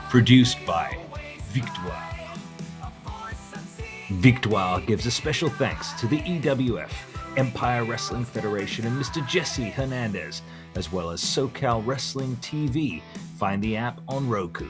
Produced by Victoire. Victoire gives a special thanks to the EWF, Empire Wrestling Federation, and Mr. Jesse Hernandez, as well as SoCal Wrestling TV. Find the app on Roku.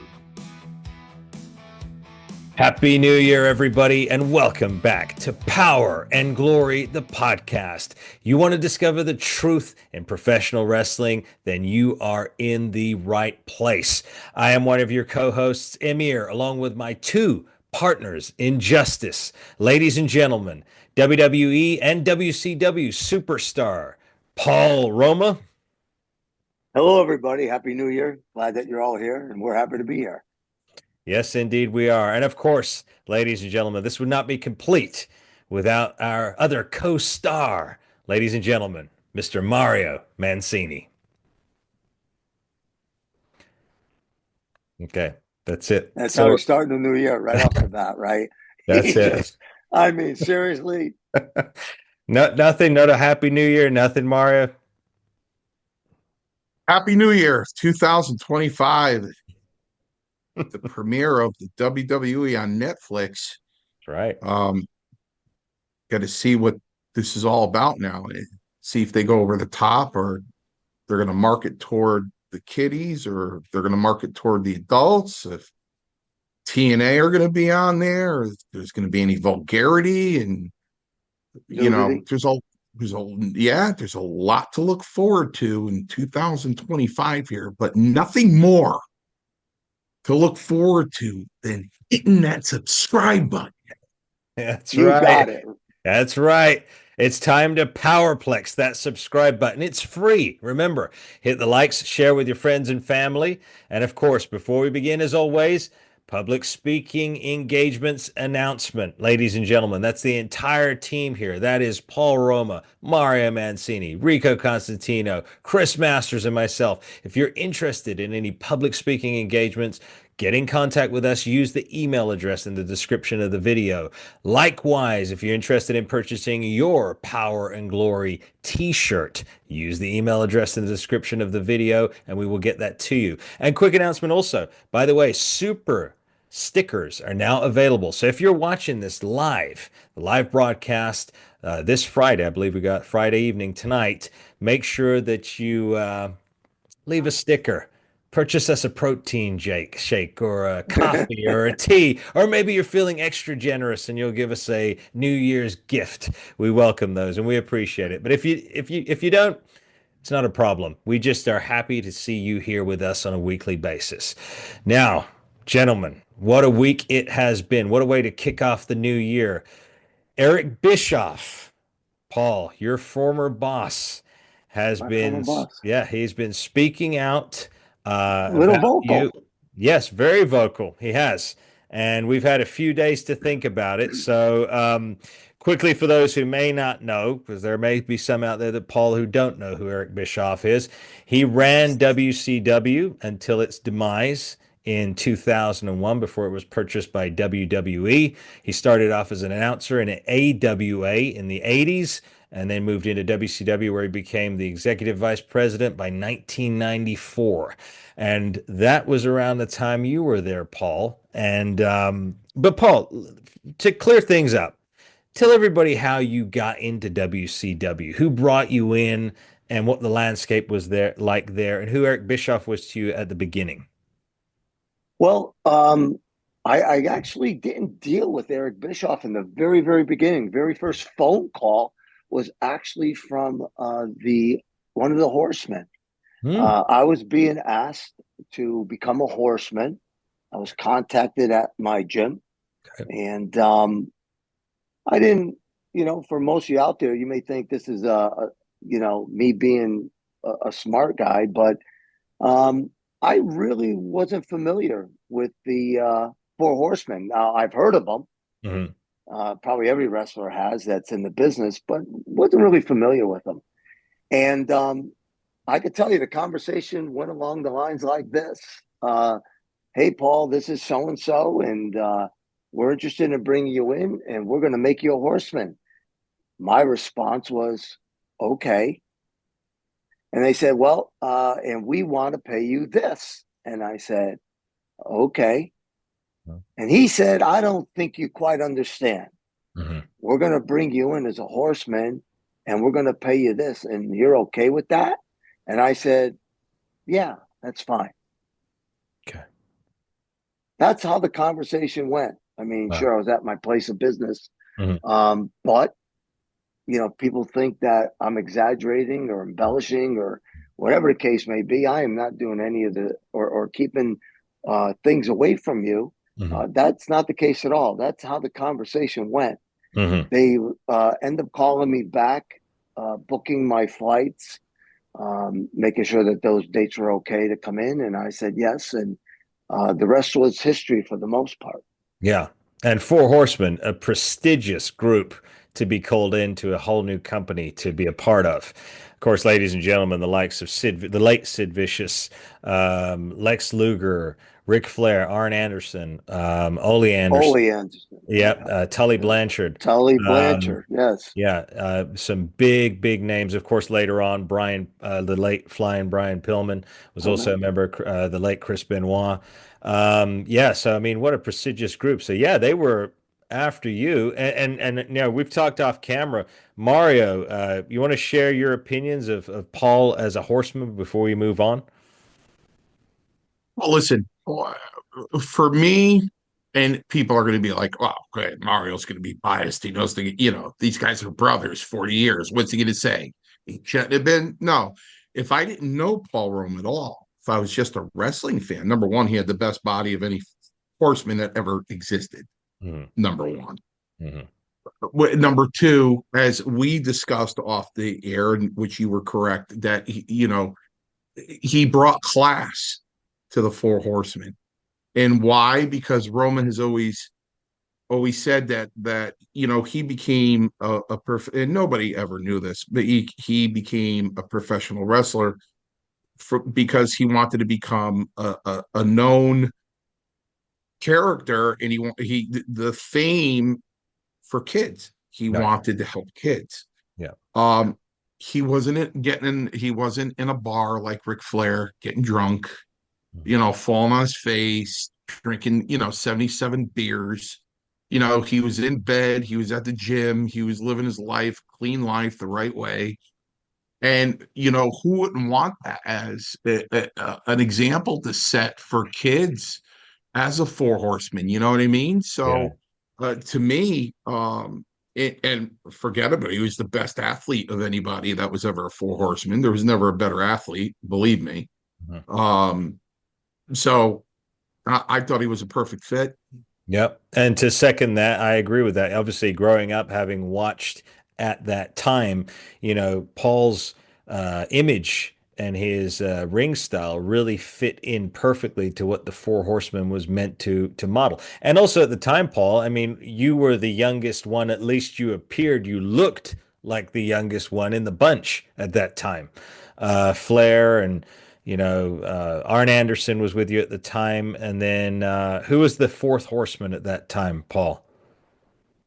Happy New Year, everybody, and welcome back to Power and Glory, the podcast. You want to discover the truth in professional wrestling? Then you are in the right place. I am one of your co-hosts, Emir, along with my two partners in justice. Ladies and gentlemen, WWE and WCW superstar, Paul Roma. Hello, everybody. Happy New Year. Glad that you're all here, and we're happy to be here. Yes, indeed we are. And of course, ladies and gentlemen, this would not be complete without our other co-star, ladies and gentlemen, Mr. Mario Mancini. Okay, that's it. That's how we're starting the new year, right off the bat, right? That's it. I mean, seriously. Nothing, not a happy new year, nothing, Mario. Happy New Year, 2025. The premiere of the WWE on Netflix. That's right. Got to see what this is all about now. See if they go over the top, or they're going to market toward the kiddies, or they're going to market toward the adults. If TNA are going to be on there, or if there's going to be any vulgarity, and there's a lot to look forward to in 2025 here, but nothing more to look forward to than hitting that subscribe button. That's you right. Got it. That's right. It's time to powerplex that subscribe button. It's free. Remember, hit the likes, share with your friends and family. And of course, before we begin, as always, public speaking engagements announcement. Ladies and gentlemen, that's the entire team here. That is Paul Roma, Mario Mancini, Rico Constantino, Chris Masters, and myself. If you're interested in any public speaking engagements, get in contact with us. Use the email address in the description of the video. Likewise, if you're interested in purchasing your Power and Glory t-shirt, use the email address in the description of the video, and we will get that to you. And quick announcement also, by the way, super stickers are now available. So if you're watching this live, the live broadcast this Friday, I believe we got Friday evening tonight, make sure that you leave a sticker. Purchase us a protein shake or a coffee or a tea, or maybe you're feeling extra generous and you'll give us a New Year's gift. We welcome those and we appreciate it. But if you don't, it's not a problem. We just are happy to see you here with us on a weekly basis. Now, gentlemen, what a week it has been. What a way to kick off the new year. Eric Bischoff, Paul, your former boss, he's been speaking out. A little vocal. You. Yes, very vocal. He has. And we've had a few days to think about it. So quickly, for those who may not know, because there may be some out there that, Paul, who don't know who Eric Bischoff is, he ran WCW until its demise in 2001 before it was purchased by WWE. He started off as an announcer in an AWA in the 80s and then moved into WCW, where he became the executive vice president by 1994. And that was around the time you were there, Paul. And but Paul, to clear things up, tell everybody how you got into WCW, who brought you in, and what the landscape was there, and who Eric Bischoff was to you at the beginning. Well, I actually didn't deal with Eric Bischoff in the very, very beginning. Very first phone call was actually from one of the horsemen. I was being asked to become a horseman. I was contacted at my gym. Okay. And I didn't, for most of you out there, you may think this is, me being a smart guy, but I really wasn't familiar with the Four Horsemen. Now, I've heard of them. Mm-hmm. Probably every wrestler has that's in the business, but wasn't really familiar with them. And I could tell you the conversation went along the lines like this. Hey, Paul, this is so-and-so, and we're interested in bringing you in, and we're going to make you a horseman. My response was, okay. And they said, well, and we want to pay you this. And I said, Okay. Mhm. And he said, I don't think you quite understand. Mhm. We're going to bring you in as a horseman and we're going to pay you this. And you're okay with that? And I said, yeah, that's fine. Okay. That's how the conversation went. I mean, Wow. sure, I was at my place of business. Mhm. But, people think that I'm exaggerating or embellishing or whatever the case may be. I am not doing any of or keeping things away from you. Mhm. That's not the case at all. That's how the conversation went. Mhm. They end up calling me back, booking my flights, making sure that those dates were okay to come in. And I said yes. And the rest was history for the most part. Yeah. And Four Horsemen, a prestigious group to be called into a whole new company to be a part of. Of course, ladies and gentlemen, the likes of the late Sid Vicious, Lex Luger, Ric Flair, Arn Anderson, Ole Anderson, Ole Anderson, yep, Tully yeah. Blanchard. Tully Um, Blanchard, yes. yeah, some big, big names. Of course, later on, the late Flying Brian Pillman was also a Pillman. member. The late Chris Benoit. Yeah, so I mean, what a prestigious group. So yeah, they were after you, and we've talked off camera. Mario, you want to share your opinions of Paul as a horseman before we move on? Well, listen, for me, and people are going to be like, "Oh, okay, Mario's going to be biased. He knows these guys are brothers, 40 years. What's he going to say? He shouldn't have been." No, if I didn't know Paul Rome at all, if I was just a wrestling fan, number one, he had the best body of any horseman that ever existed. Hmm. Number one. Hmm. Number two, as we discussed off the air, in which you were correct, that he brought class to the Four Horsemen. And why? Because Roman has always said that he became and nobody ever knew this, but he became a professional wrestler because he wanted to become a known character, and he the fame for kids. He Right. wanted to help kids. Yeah. Um, he wasn't in a bar like Ric Flair getting drunk, falling on his face, drinking, 77 beers. He was in bed, he was at the gym, he was living his life, clean life the right way. And, who wouldn't want that as an example to set for kids as a four horseman? You know what I mean? Yeah. So, to me, and forget about it, he was the best athlete of anybody that was ever a four horseman. There was never a better athlete, believe me. Mhm. So I thought he was a perfect fit. Yep. And to second that, I agree with that. Obviously, growing up, having watched at that time, Paul's image and his ring style really fit in perfectly to what the Four Horsemen was meant to model. And also at the time, Paul, I mean, you were the youngest one. At least you looked like the youngest one in the bunch at that time. Flair and Arn Anderson was with you at the time, and then who was the fourth horseman at that time, Paul?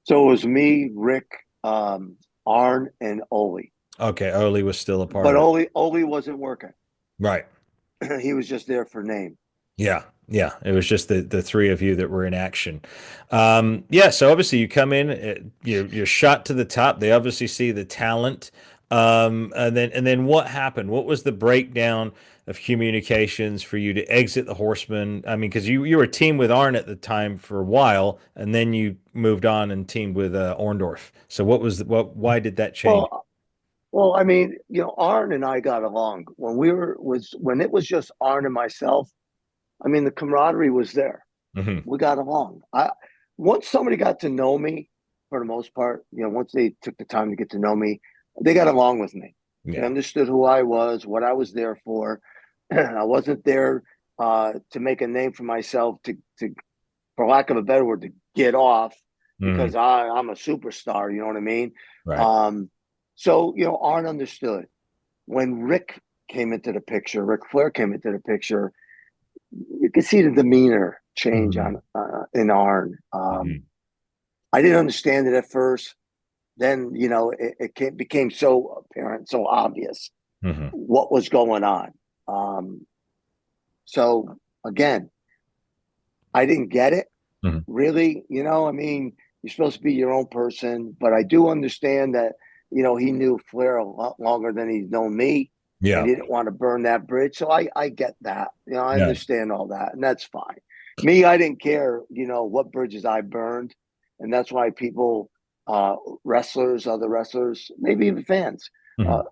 So it was me, Rick, Arn, and Ole. Okay, Ole was still a part But of it. Ole wasn't working. Right. He was just there for name. Yeah, yeah. It was just the three of you that were in action. Yeah. So obviously you come in, you're shot to the top. They obviously see the talent. And then what happened? What was the breakdown of communications for you to exit the Horsemen? I mean, because you were teamed with Arn at the time for a while, and then you moved on and teamed with Orndorff. So what was Why did that change? Well, I mean, Arn and I got along when it was just Arn and myself. I mean, the camaraderie was there. Hmm. We got along. Once somebody got to know me, for the most part, once they took the time to get to know me, they got along with me. They Yeah. understood who I was, what I was there for. I wasn't there to make a name for myself, for lack of a better word, to get off Hmm. because I'm a superstar. You know what I mean? Right. Um, so Arn understood when Ric Flair came into the picture. You could see the demeanor change Hmm. on in Arn. Hmm. I didn't understand it at first. Then it became so apparent, so obvious Hmm. what was going on. Um, so again, I didn't get it. Mhm. Really, I mean, you're supposed to be your own person, but I do understand that, he knew Flair a lot longer than he's known me, and Yeah. he didn't want to burn that bridge. So I get that. I Yeah. understand all that, and that's fine. Me, I didn't care, what bridges I burned, and that's why people, wrestlers, other wrestlers, maybe even fans, Mhm.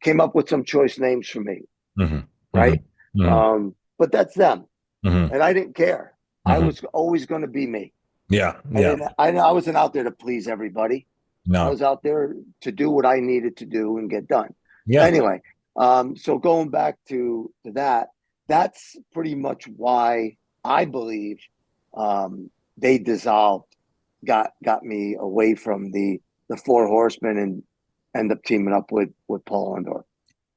came up with some choice names for me, Mhm. right? Mhm. Mhm. But that's them, Mhm. and I didn't care. I Mhm. was always going to be me. Yeah. I Yeah. didn't. I wasn't out there to please everybody. I No. was out there to do what I needed to do and get done. Yeah. Anyway, so going back to that, that's pretty much why I believe they dissolved, got me away from the Four Horsemen and end up teaming up with Paul Orndorff.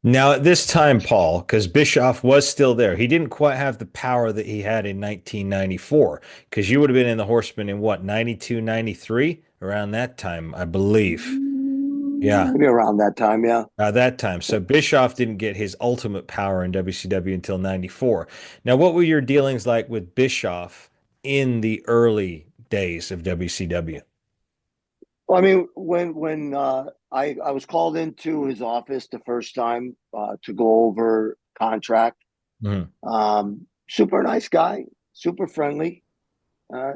Now, at this time, Paul, because Bischoff was still there, he didn't quite have the power that he had in 1994, because you would have been in the Horsemen in what, 92, 93, around that time, I believe. Yeah, Maybe around that time, yeah. that time. So Bischoff didn't get his ultimate power in WCW until 94. Now, what were your dealings like with Bischoff in the early days of WCW? Well, I mean, when I was called into his office the first time to go over contract, Mhm. super nice guy, super friendly,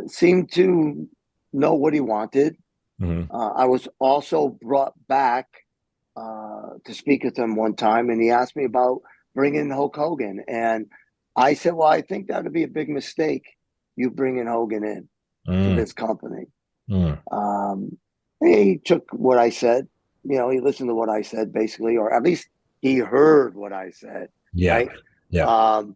seemed to know what he wanted. Mhm. I was also brought back to speak with him one time, and he asked me about bringing Hulk Hogan, and I said, "Well, I think that would be a big mistake, you bringing Hogan in to Mhm. this company." Mhm. Um, he took what I said. He listened to what I said, basically, or at least he heard what I said, Yeah. right? Yeah. Um,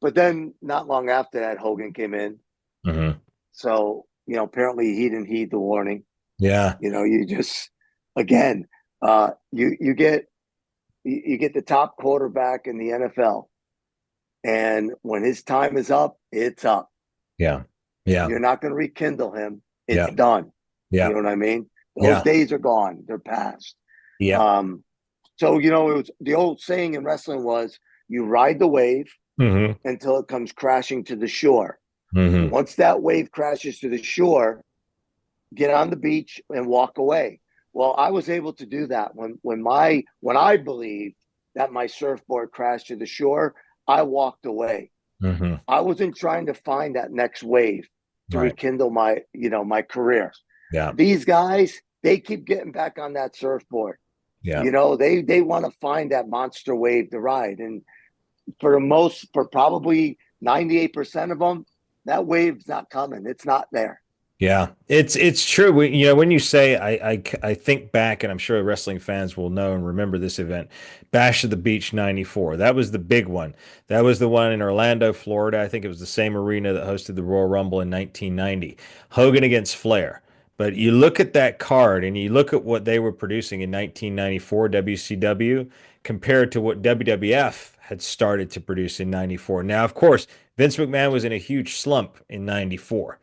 but then, not long after that, Hogan came in. Mhm. So, apparently he didn't heed the warning. Yeah. You just, again, you get the top quarterback in the NFL, and when his time is up, it's up. Yeah. Yeah. You're not going to rekindle him. It's Yeah. done. You Yeah. know what I mean? Those Yeah. days are gone. They're past. Yeah. So it was the old saying in wrestling was you ride the wave Hmm. until it comes crashing to the shore. Hmm. Once that wave crashes to the shore, get on the beach and walk away. Well, I was able to do that when I believed that my surfboard crashed to the shore, I walked away. Hmm. I wasn't trying to find that next wave to Right. rekindle my career. Yeah. These guys, they keep getting back on that surfboard. Yeah. They want to find that monster wave to ride. And for probably 98% of them, that wave's not coming. It's not there. Yeah, it's true. When you say I think back, and I'm sure wrestling fans will know and remember this event, Bash of the Beach '94. That was the big one. That was the one in Orlando, Florida. I think it was the same arena that hosted the Royal Rumble in 1990. Hogan against Flair. But you look at that card and you look at what they were producing in 1994 WCW compared to what WWF had started to produce in '94. Now, of course, Vince McMahon was in a huge slump in '94.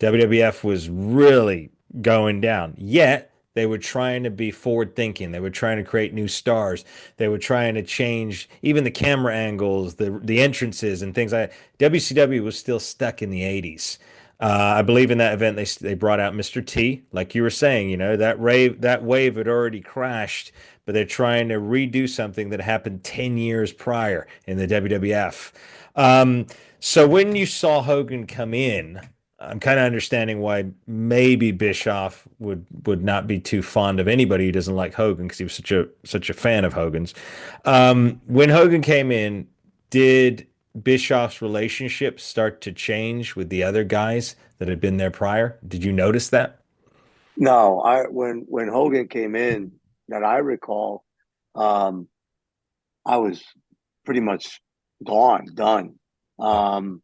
WWF was really going down. Yet they were trying to be forward thinking. They were trying to create new stars. They were trying to change even the camera angles, the entrances, and things like that. WCW was still stuck in the 80s. I believe in that event they brought out Mr. T, like you were saying. That wave had already crashed, but they're trying to redo something that happened 10 years prior in the WWF. So when you saw Hogan come in, I'm kind of understanding why maybe Bischoff would not be too fond of anybody who doesn't like Hogan because he was such a fan of Hogan's. When Hogan came in, did Bischoff's relationship start to change with the other guys that had been there prior? Did you notice that? No, when Hogan came in, that I recall, um, I was pretty much gone, done. Yeah. Um,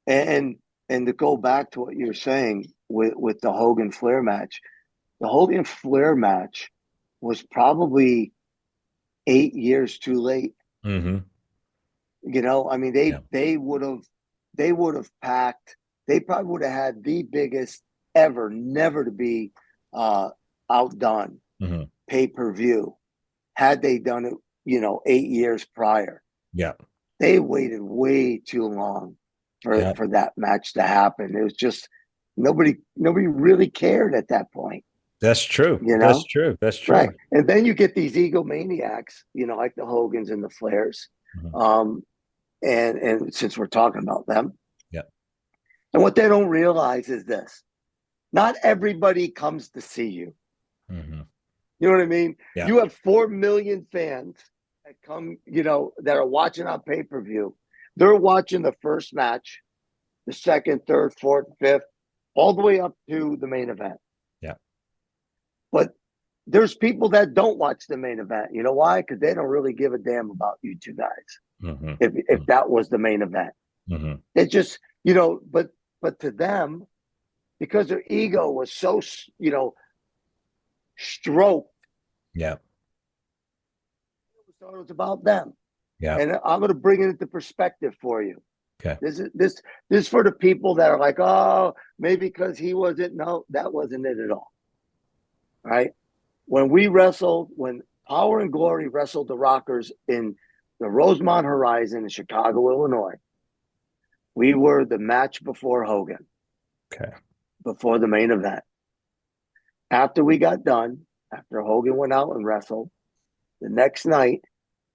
and and to go back to what you're saying with the Hogan Flair match, the Hogan Flair match was probably 8 years too late. Mm-hmm. I mean, Yeah. they would have packed. They probably would have had the biggest ever, never to be uh, outdone Mm-hmm. pay-per-view had they done it, 8 years prior. Yeah. They waited way too long Yeah. for that match to happen. It was just nobody really cared at that point, That's true. you That's know? true. That's true. Right. And then you get these egomaniacs, like the Hogans and the Flairs. Mhm. And since we're talking about them, Yeah. and what they don't realize is this: not everybody comes to see you. Hmm. You know what I mean? Yeah. You have 4 million fans that come, that are watching on pay-per-view. They're watching the first match, the second, third, fourth, fifth, all the way up to the main event. Yeah. But there's people that don't watch the main event. You know why? Because they don't really give a damn about you two guys. Hmm. If that was the main event, Hmm. it just, but to them, because their ego was so, stroked, Yeah. it was about them. Yeah. And I'm going to bring it into perspective for you. Okay. This is for the people that are like, oh, maybe because he wasn't. No, that wasn't it at all. Right? When Power and Glory wrestled the Rockers in the Rosemont Horizon in Chicago, Illinois, we were the match before Hogan, Okay. before the main event. After we got done, after Hogan went out and wrestled, the next night,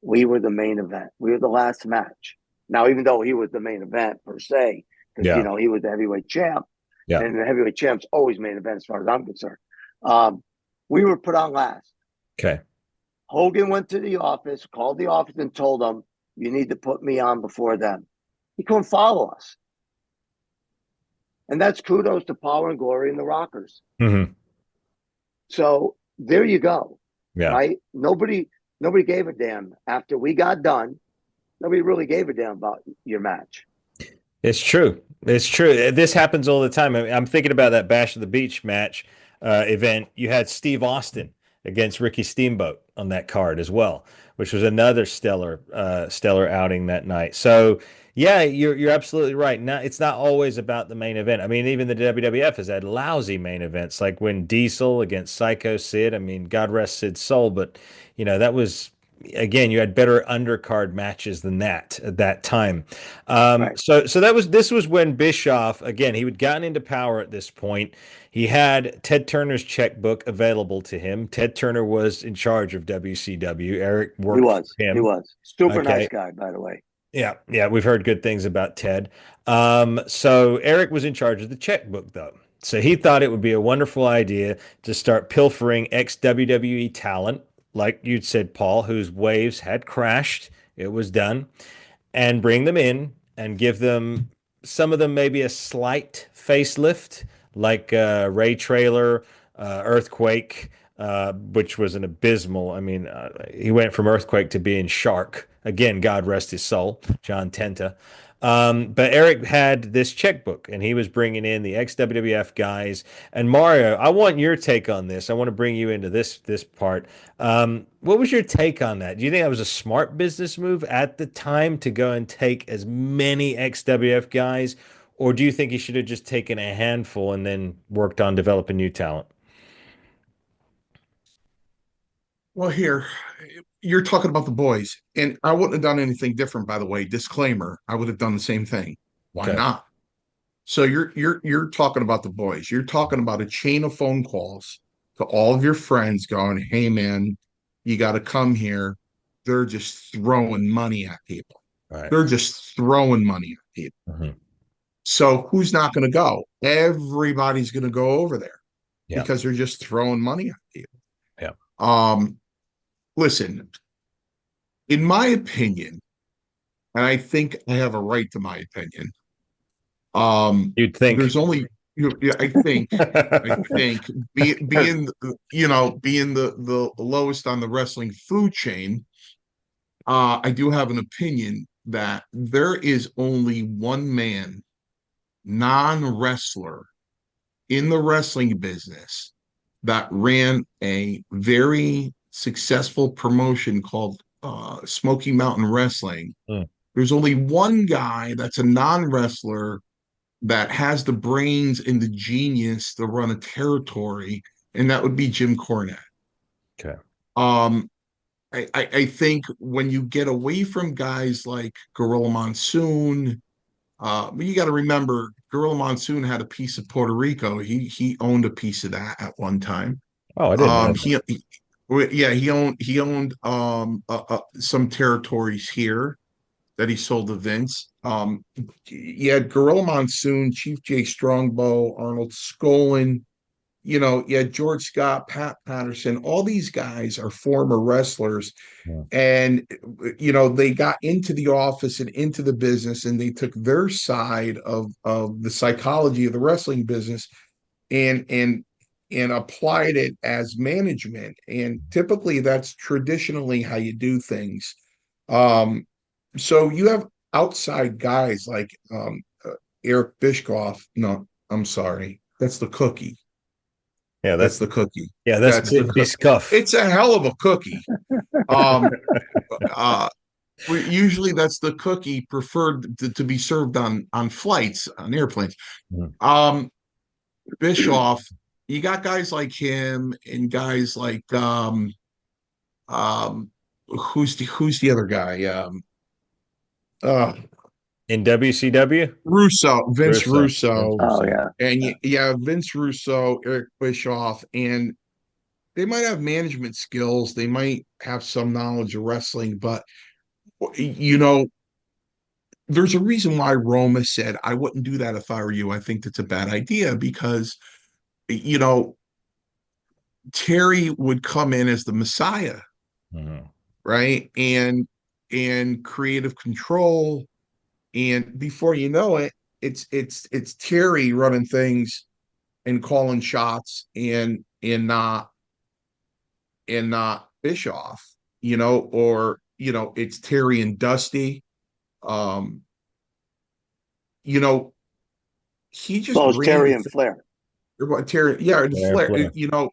we were the main event. We were the last match. Now, even though he was the main event per se, because, Yeah. he was the heavyweight champ, Yeah. and the heavyweight champ's always main event as far as I'm concerned. We were put on last. Okay. Hogan went to the office, called the office and told them, you need to put me on before them. He couldn't follow us. And that's kudos to Power and Glory and the Rockers. Hmm. So there you go. Yeah. Right? Nobody gave a damn. After we got done, nobody really gave a damn about your match. It's true. It's true. This happens all the time. I'm thinking about that Bash of the Beach match event. You had Steve Austin against Ricky Steamboat on that card as well, which was another stellar outing that night. So yeah, you're absolutely right. It's not always about the main event. I mean, even the WWF has had lousy main events, like when Diesel against Psycho Sid. I mean, God rest Sid's soul, but that was, again, you had better undercard matches than that at that time. Right. So this was when Bischoff, again, he had gotten into Power at this point. He had Ted Turner's checkbook available to him. Ted Turner was in charge of WCW. Eric worked for He him. was. Super Okay. nice guy, by the way. Yeah, we've heard good things about Ted. So Eric was in charge of the checkbook, though. So he thought it would be a wonderful idea to start pilfering ex-WWE talent, like you'd said, Paul, whose waves had crashed. It was done, and bring them in and give them, some of them maybe a slight facelift, like Ray Traylor, Earthquake, which was an abysmal. I mean, he went from Earthquake to being Shark. Again, God rest his soul, John Tenta. But Eric had this checkbook, and he was bringing in the ex-WWF guys. And Mario, I want your take on this. I want to bring you into this part. What was your take on that? Do you think that was a smart business move at the time to go and take as many ex-WWF guys, or do you think he should have just taken a handful and then worked on developing new talent? Well, here, you're talking about the boys, and I wouldn't have done anything different, by the way. Disclaimer, I would have done the same thing. Why Okay. not? So you're talking about the boys. You're talking about a chain of phone calls to all of your friends going, "Hey man, you got to come here." They're just throwing money at people. All right. They're just throwing money at people. Mhm. So who's not going to go? Everybody's going to go over there Yeah. because they're just throwing money at people. Yeah. Listen, in my opinion, and I think I have a right to my opinion. You'd think. There's only, yeah, I think being the lowest on the wrestling food chain, I do have an opinion that there is only one man, non-wrestler, in the wrestling business that ran a very successful promotion called Smoky Mountain Wrestling. Mm. There's only one guy that's a non-wrestler that has the brains and the genius to run a territory, and that would be Jim Cornette. Okay. Um, I think when you get away from guys like Gorilla Monsoon, But you got to remember, Gorilla Monsoon had a piece of Puerto Rico. He owned a piece of that at one time. Oh, I didn't know that. Yeah, he owned some territories here that he sold to Vince. You had Gorilla Monsoon, Chief Jay Strongbow, Arnold Skolin. You had George Scott, Pat Patterson. All these guys are former wrestlers, Yeah. and they got into the office and into the business, and they took their side of the psychology of the wrestling business and applied it as management. And typically, that's traditionally how you do things. So you have outside guys like Eric Bischoff. No, I'm sorry, that's the cookie. Yeah, That's the cookie. that's That's the cookie. Biscoff. It's a hell of a cookie. Um, uh, Usually that's the cookie preferred to be served on flights, on airplanes. Mhm. Bischoff, you got guys like him and guys like um who's the other guy? Uh In WCW? Vince Russo. Vince Russo, Oh Russo. yeah. and yeah, Vince Russo, Eric Bischoff, and they might have management skills, they might have some knowledge of wrestling, but you know, there's a reason why Roma said, I wouldn't do that if I were you. I think that's a bad idea because, you know, Terry would come in as the Messiah, Mhm. right? And creative control. And before you know it, it's Terry running things and calling shots and not Bischoff, or it's Terry and Dusty. Um, you know, he just Well, it's ran Terry the and Flair. Terry, yeah, the Flair, Flair, Flair.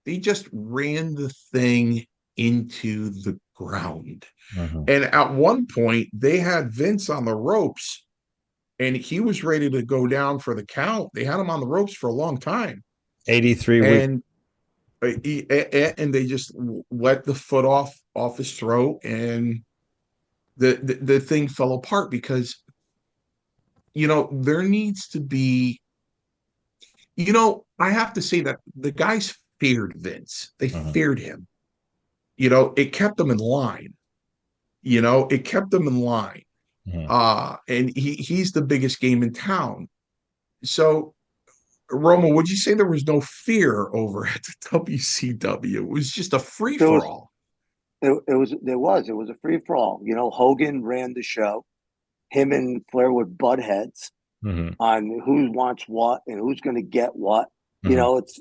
they just ran the thing into the ground. Mhm. And at one point, they had Vince on the ropes and he was ready to go down for the count. They had him on the ropes for a long time. 83 weeks. And and they just let the foot off his throat, and the thing fell apart because there needs to be, I have to say that the guys feared Vince. They Mhm. feared him. It kept them in line. It kept them in line. Mhm. And he's the biggest game in town. So, Roma, would you say there was no fear over at the WCW? It was just a free There for was all. it was a free for all. Hogan ran the show. Him and Flair would butt heads Mhm. on who wants what and who's going to get what. Mhm. It's.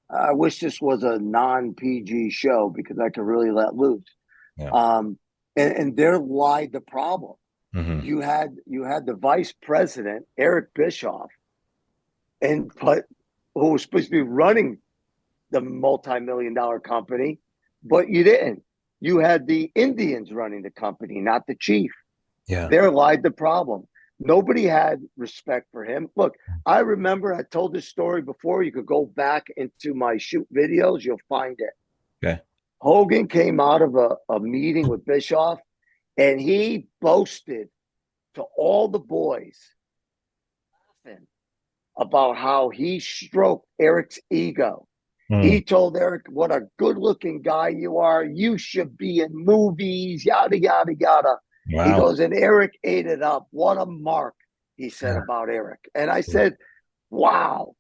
I wish this was a non-PG show because I could really let loose. Yeah. And there lied the problem. Mhm. You had the vice president Eric Bischoff, but who was supposed to be running the multi-million-dollar company, but you didn't. You had the Indians running the company, not the chief. Yeah. There lied the problem. Nobody had respect for him. Look, I remember I told this story before. You could go back into my shoot videos, you'll find it. Okay. Hogan came out of a meeting with Bischoff and he boasted to all the boys about how he stroked Eric's ego. Mm. He told Eric, what a good looking guy you are. You should be in movies, yada, yada, yada. He Wow. goes, and Eric ate it up. What a mark, he said Yeah. about Eric. And I said, wow,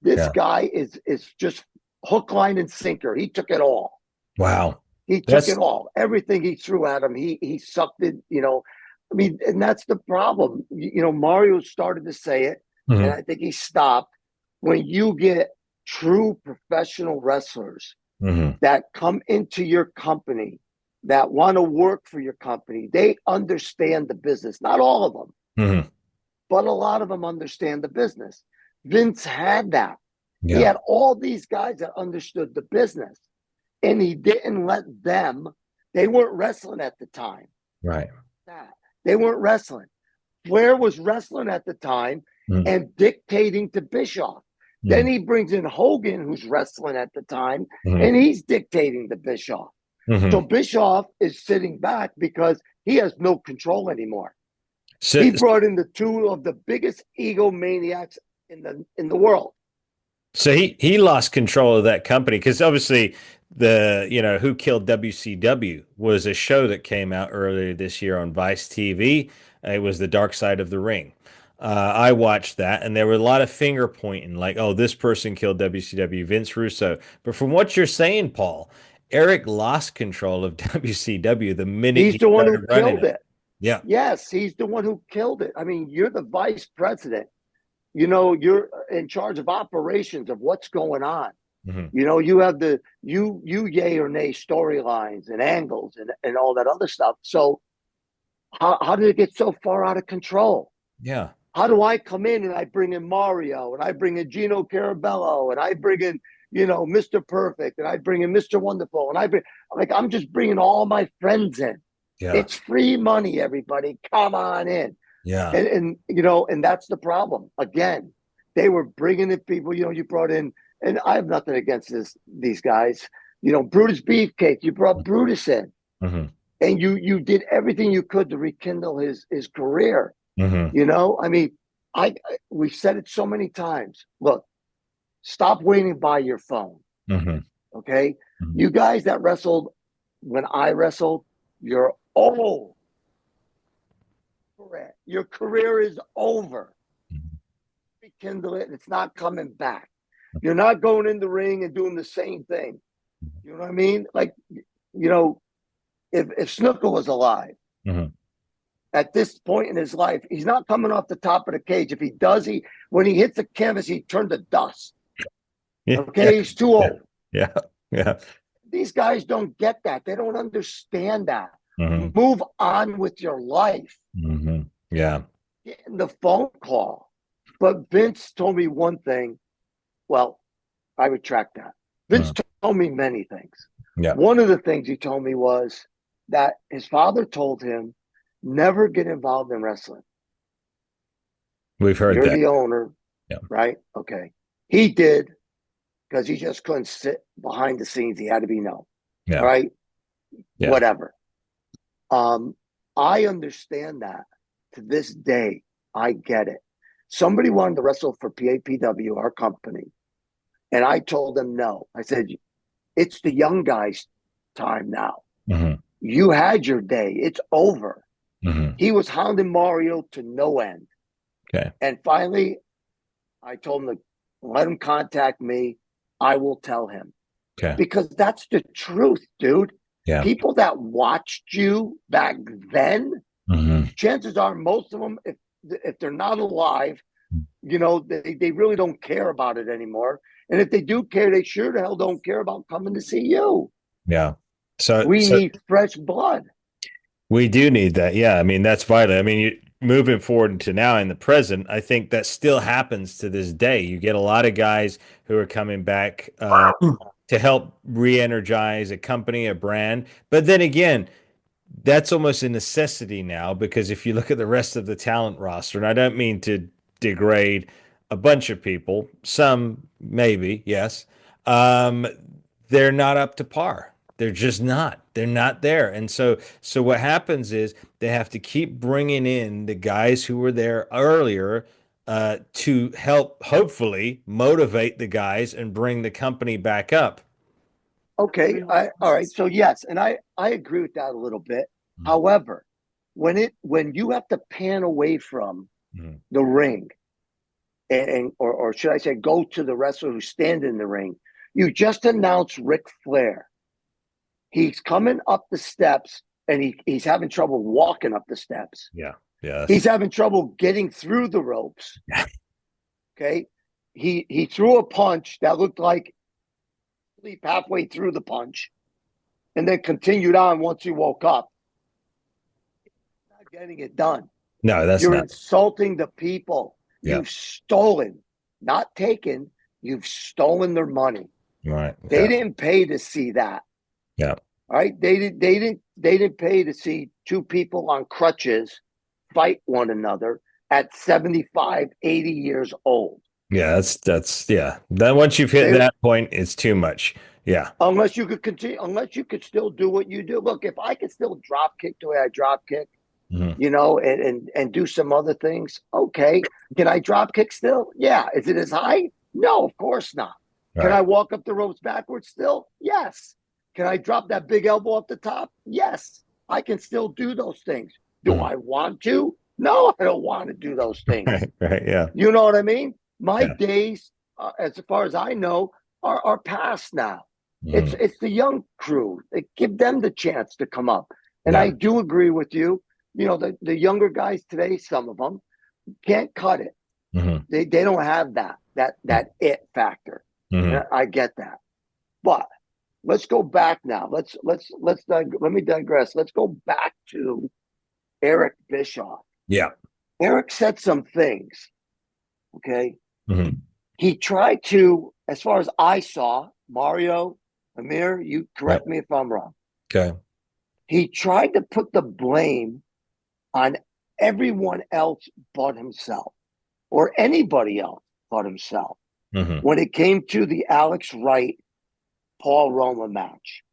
this Yeah. guy is just hook, line, and sinker. He took it all. Wow. He took it all. Everything he threw at him, he sucked it, I mean, and that's the problem. Mario started to say it, and Mhm. I think he stopped. When you get true professional wrestlers Mhm. that come into your company, that want to work for your company, they understand the business. Not all of them, Mhm. but a lot of them understand the business. Vince had that. He Yeah. had all these guys that understood the business, and he didn't let them. They weren't wrestling at the time. Right. They weren't wrestling. Flair was wrestling at the time Mhm. and dictating to Bischoff. Then Mhm. he brings in Hogan, who's wrestling at the time, Mhm. and he's dictating to So Mhm. Bischoff is sitting back because he has no control anymore. So, He brought in the two of the biggest egomaniacs in the world. so he lost control of that company because obviously Who Killed WCW was a show that came out earlier this year on Vice TV. It was The Dark Side of the Ring. I watched that, and there were a lot of finger pointing, like, "Oh, this person killed WCW, Vince Russo." But from what you're saying, Paul, Eric lost control of WCW the minute He's he the one who started running killed it. it. Yeah. Yes, he's the one who killed it. I mean, you're the vice president. You're in charge of operations of what's going on. Hmm. You have the you yay or nay storylines and angles and all that other stuff. So how did it get so far out of control? Yeah. How do I come in and I bring in Mario and I bring in Gino Carabello and I bring in Mr. Perfect and I bring in Mr. Wonderful and I'm just bringing all my friends in. Yeah. It's free money, everybody. Come on in. Yeah. And that's the problem. Again, they were bringing in people. You brought in, and I have nothing against these guys. Brutus Beefcake. You brought Brutus in, Hmm. and you did everything you could to rekindle his career. Hmm. I mean, we've said it so many times. Look, stop waiting by your phone. Hmm. Okay, Hmm. you guys that wrestled when I wrestled, you're old. Your career is over. Rekindle it. It's not coming back. You're not going in the ring and doing the same thing. You know what I mean? Like, if Snooker was alive Hmm. at this point in his life, he's not coming off the top of the cage. If he does, when he hits the canvas, he turned to dust. Yeah. Okay, he's too old. Yeah. Yeah. These guys don't get that. They don't understand that. Hmm. Move on with your life. Hmm. Yeah. Getting the phone call. But Vince told me one thing. Well, I retract that. Vince told me many things. Yeah. One of the things he told me was that his father told him, never get involved in wrestling. We've heard You're that. the owner, Yeah. right? Okay. He did because he just couldn't sit behind the scenes. He had to be known. Yeah. Right? Yeah. Whatever. I understand that. To this day, I get it. Somebody wanted to wrestle for PAPW, our company, and I told them no. I said, it's the young guys' time now. Hmm. You had your day. It's over. Hmm. He was hounding Mario to no end. Okay. And finally, I told him to let him contact me. I will tell him. Okay. Because that's the truth, dude. Yeah. People that watched you back then, Hmm. chances are most of them, if they're not alive, they really don't care about it anymore. And if they do care, they sure the hell don't care about coming to see you. Yeah. So We need fresh blood. we do need that. Yeah. I mean, that's vital. I mean, moving forward into now in the present, I think that still happens to this day. You get a lot of guys who are coming back to help re-energize a company, a brand. But then again, that's almost a necessity now because if you look at the rest of the talent roster, and I don't mean to degrade a bunch of people, some maybe, yes, um, they're not up to par. They're just not. They're not there. And so what happens is they have to keep bringing in the guys who were there earlier to help hopefully motivate the guys and bring the company back up. Okay. All right. So yes, and I agree with that a little bit. Mhm. However, when you have to pan away from Mhm. the ring or should I say go to the wrestler who's standing in the ring, you just announced Ric Flair. He's coming up the steps and he's having trouble walking up the steps. Yeah. Yeah. He's having trouble getting through the ropes. Yeah. Okay. He threw a punch that looked like sleep halfway through the punch and then continued on once he woke up. Not getting it done. No, that's You're not. insulting the people. Yeah. You've stolen, not taken. You've stolen their money. Right. They Yeah. didn't pay to see that. Yeah. All right. They didn't pay to see two people on crutches fight one another at 75, 80 years old. Yeah. That's yeah. Then once you've hit that point, it's too much. Yeah. Unless you could continue, unless you could still do what you do. Look, if I could still drop kick the way I drop kick, Mhm. and do some other things. Okay. Can I drop kick still? Yeah. Is it as high? No, of course not. Can Right. I walk up the ropes backwards still? Yes. Can I drop that big elbow up the top? Yes. I can still do those things. Do Mhm. I want to? No, I don't want to do those things. Right. Right. Yeah. You know what I mean? My Yeah. days, as far as I know, are past now. It's Mhm. it's the young crew. They give them the chance to come up. And Yeah. I do agree with you. The younger guys today, some of them can't cut it. Mhm. They don't have that it factor. And Mhm. I get that. But let's go back now. Let me digress. Let's go back to Eric Bischoff. Yeah. Eric said some things. Okay. Mhm. He tried to, as far as I saw, Mario, Amir, you Yep. correct me if I'm wrong. Okay. He tried to put the blame on everyone else but himself, or anybody else but himself, Mhm. when it came to the Alex Wright Paul Roma match.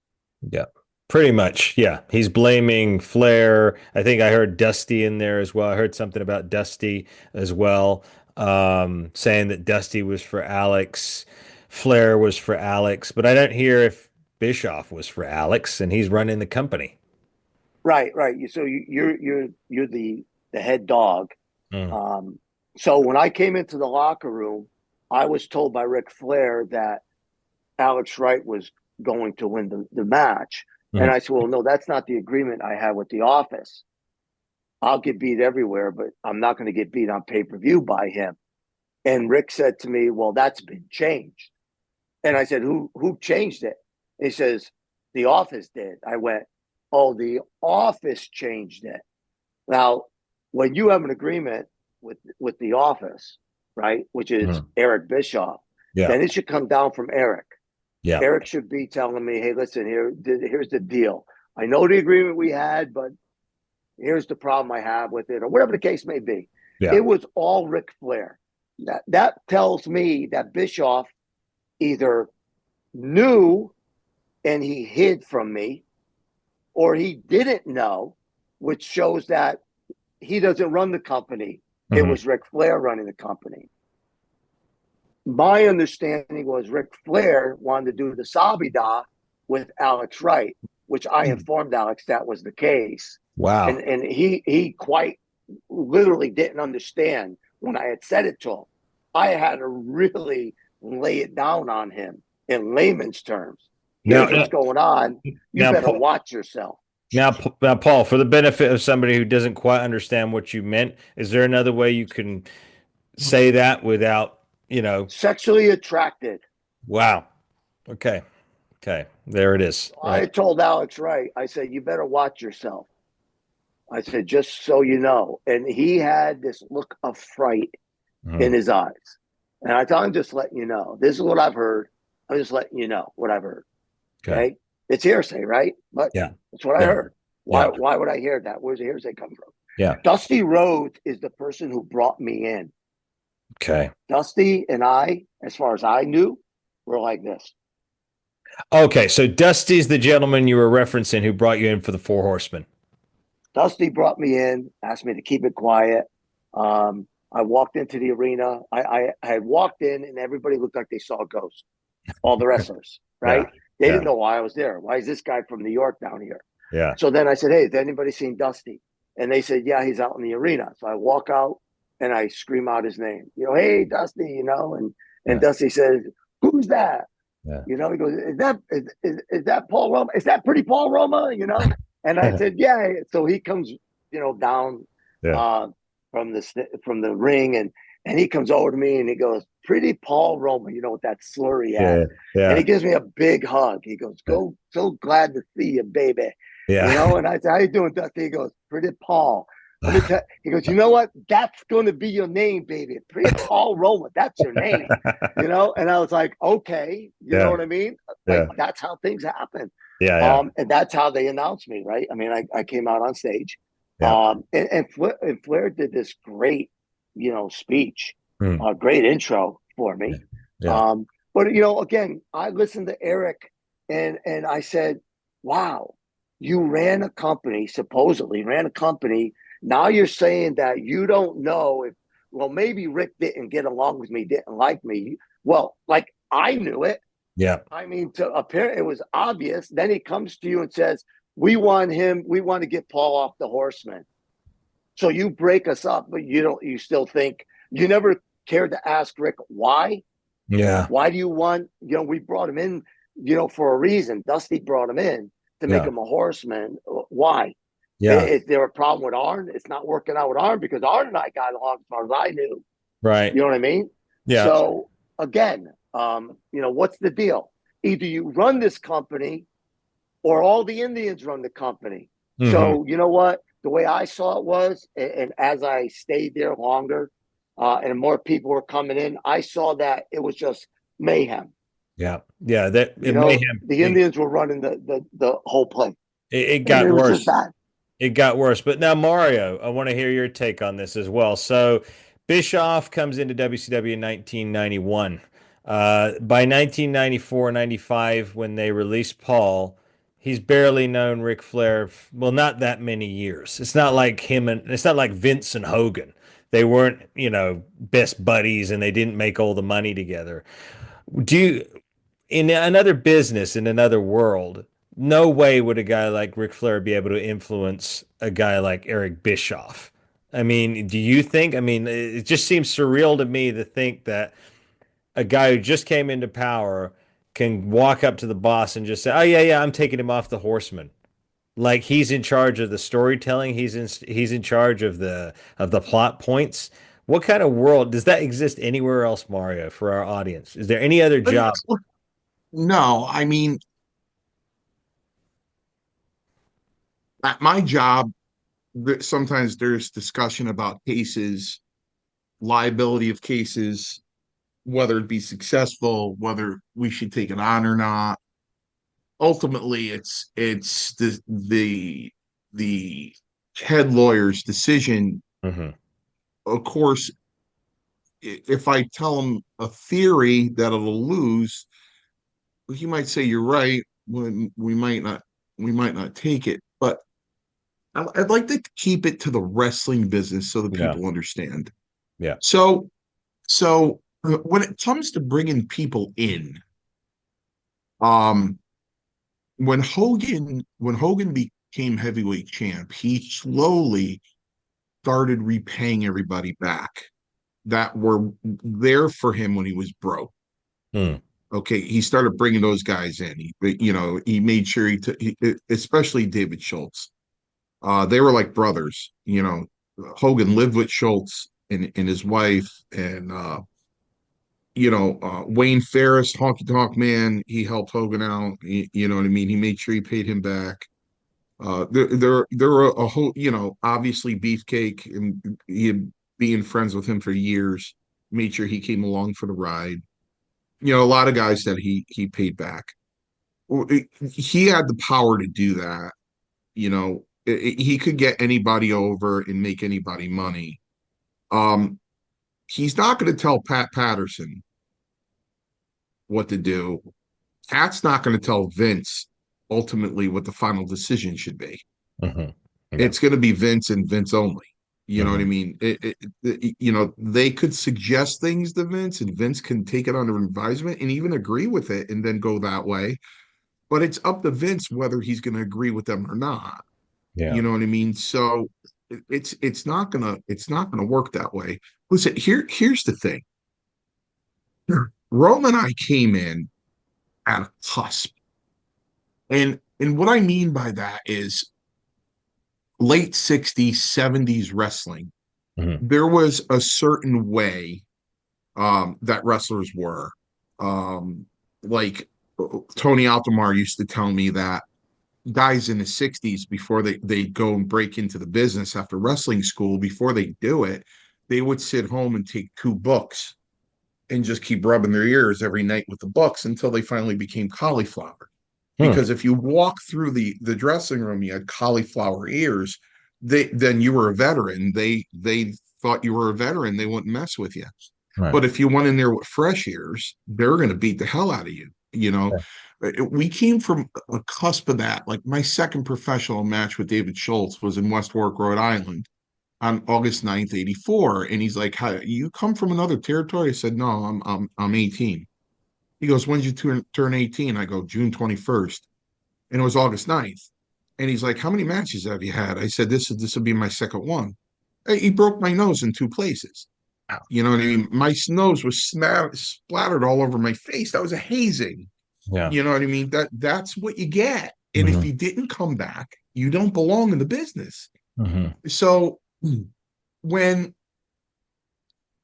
Yeah. Pretty much. Yeah. He's blaming Flair. I think I heard Dusty in there as well. I heard something about Dusty as well, saying that Dusty was for Alex, Flair was for Alex, but I don't hear if Bischoff was for Alex and he's running the company. Right, right. So you're the head dog. Mm. Um, so when I came into the locker room, I was told by Ric Flair that Alex Wright was going to win the match. And Mhm. I said, well, no, that's not the agreement I had with the office. I'll get beat everywhere, but I'm not going to get beat on pay-per-view by him. And Rick said to me, well, that's been changed. And I said, who changed it? He says, the office did. I went, oh, the office changed it. Now, when you have an agreement with the office, right, which is Mhm. Eric Bischoff, Yeah. then it should come down from Eric. Yeah. Eric should be telling me, hey, listen, here's the deal. I know the agreement we had, but here's the problem I have with it, or whatever the case may be. Yeah. It was all Ric Flair. That tells me that Bischoff either knew and he hid from me, or he didn't know, which shows that he doesn't run the company. It Mhm. was Ric Flair running the company. My understanding was Ric Flair wanted to do the Sabida with Alex Wright, which I informed Alex that was the case. Wow. And he quite literally didn't understand when I had said it to him. I had to really lay it down on him in layman's terms. Now, Here's what's going on. You now, better Paul, watch yourself. now, Paul, for the benefit of somebody who doesn't quite understand what you meant, is there another way you can say that without, Sexually attracted. wow. Okay. Okay. There it is. I Right. told Alex Wright, I said, you better watch yourself. I said, just so you know. And he had this look of fright in Mhm. his eyes. And I thought, I'm just letting you know. This is what I've heard. I'm just letting you know what I've heard. Okay. Okay. It's hearsay, right? But Yeah. that's what I Yeah. heard. Yeah. Why would I hear that? Where's the hearsay come from? Yeah. Dusty Rhodes is the person who brought me in. Okay. Dusty and I, as far as I knew, were like this. Okay. So Dusty's the gentleman you were referencing who brought you in for the Four Horsemen. Dusty brought me in, asked me to keep it quiet. I walked into the arena. I had walked in, and everybody looked like they saw a ghost. All the wrestlers, Yeah. right? They Yeah. didn't know why I was there. Why is this guy from New York down here? Yeah. So then I said, hey, has anybody seen Dusty? And they said, yeah, he's out in the arena. So I walk out and I scream out his name. Hey, Dusty, and Yeah. Dusty says, who's that? Yeah. He goes, is that Paul Roma? Is that pretty Paul Roma? And I said, yeah. So he comes, down Yeah. uh, from the ring, and he comes over to me and he goes, pretty Paul Roma, with that slur he had. Yeah. And Yeah. he gives me a big hug. He goes, go, so glad to see you, baby. Yeah. And I said, how you doing, Dusty? He goes, pretty Paul. Let me tell he goes, you know what? That's going to be your name, baby. Pretty Paul Roma. That's your name. And I was like, okay, you know Yeah. what I mean? Like, Yeah. that's how things happen. Yeah. Yeah. And that's how they announced me, right? I mean, I came out on stage. Yeah. And Flair did this great, speech, Hmm. great intro for me. Yeah. But again, I listened to Eric and I said, wow, You ran a company, supposedly ran a company. Now you're saying that you don't know if, well, maybe Rick didn't get along with me, didn't like me. Well, like I knew it. Yeah. I mean, to appear it was obvious. Then he comes to you and says, "We want him. We want to get Paul off the Horseman." So you break us up, but you don't. You still think you never cared to ask Rick why? Yeah. Why do you want? You know, we brought him in. You know, for a reason. Dusty brought him in to make Yeah. him a Horseman. Why? Yeah. Is there a problem with Arn? It's not working out with Arn because Arn and I got along as far as I knew. Right. You know what I mean? Yeah. So again, you know, what's the deal? Either you run this company or all the Indians run the company. Mm-hmm. So you know what? The way I saw it was, and as I stayed there longer, and more people were coming in, I saw that it was just mayhem. Yeah. Yeah. That You it know, mayhem. the Indians were running the whole place, It and got it was just worse. bad. It got worse. But now, Mario, I want to hear your take on this as well. So, Bischoff comes into WCW in 1991. By 1994, 95, when they released Paul, he's barely known Ric Flair, well, not that many years. It's not like him and it's not like Vince and Hogan. They weren't, best buddies and they didn't make all the money together. Do you, in another business, in another world, no way would a guy like Ric Flair be able to influence a guy like Eric Bischoff. I mean, do you think? I mean, it just seems surreal to me to think that a guy who just came into power can walk up to the boss and just say, "Oh yeah, yeah, I'm taking him off the Horseman." Like he's in charge of the storytelling. He's in charge of the plot points. What kind of world does that exist anywhere else, Mario, for our audience? Is there any other job? No, I mean, at my job, sometimes there's discussion about cases, liability of cases, whether it be successful, whether we should take it on or not. Ultimately, it's the head lawyer's decision. Hmm. Of course, if I tell him a theory that it'll lose, he might say you're right. When we might not take it. But I'd like to keep it to the wrestling business so that Yeah. people understand. Yeah. So, when it comes to bringing people in, um, when Hogan became heavyweight champ, he slowly started repaying everybody back that were there for him when he was broke. Hmm. Okay, he started bringing those guys in. He made sure especially David Schultz. They were like brothers. Hogan lived with Schultz and his wife, and Wayne Ferris, Honky Tonk Man. He helped Hogan out. You know what I mean? He made sure he paid him back. There were a whole, obviously Beefcake, and he had being friends with him for years. Made sure he came along for the ride. A lot of guys that he paid back. He had the power to do that. He could get anybody over and make anybody money. Um, he's not going to tell Pat Patterson what to do. Pat's not going to tell Vince ultimately what the final decision should be. Hmm. Yeah. It's going to be Vince and Vince only. You know what I Hmm. mean? They could suggest things to Vince, and Vince can take it under advisement and even agree with it, and then go that way. But it's up to Vince whether he's going to agree with them or not. Yeah. You know what I mean? So it's not gonna work that way. Listen, here's the thing. Rome and I came in at a cusp, and what I mean by that is late 60s, 70s wrestling. Hmm. There was a certain way that wrestlers were. Like Tony Altomar used to tell me that guys in the 60s, before they go and break into the business after wrestling school, before they do it, they would sit home and take two books and just keep rubbing their ears every night with the books until they finally became cauliflower. Hmm. Because if you walk through the dressing room, you had cauliflower ears, then you were a veteran. They thought you were a veteran, they wouldn't mess with you. Right. But if you went in there with fresh ears, they're going to beat the hell out of you. You know, Yeah. we came from a cusp of that. Like my second professional match with David Schultz was in West Warwick, Rhode Island on August 9th, 84. And he's like, "How you come from another territory?" I said, "No, I'm 18." He goes, "When did you turn 18?" I go, "June 21st." And it was August 9th. And he's like, "How many matches have you had?" I said, This will be my second one." He broke my nose in two places. Wow. You know what I mean? My nose was splattered all over my face. That was a hazing. Yeah. You know what I mean? That's what you get. And if Hmm. you didn't come back, you don't belong in the business. Hmm. So when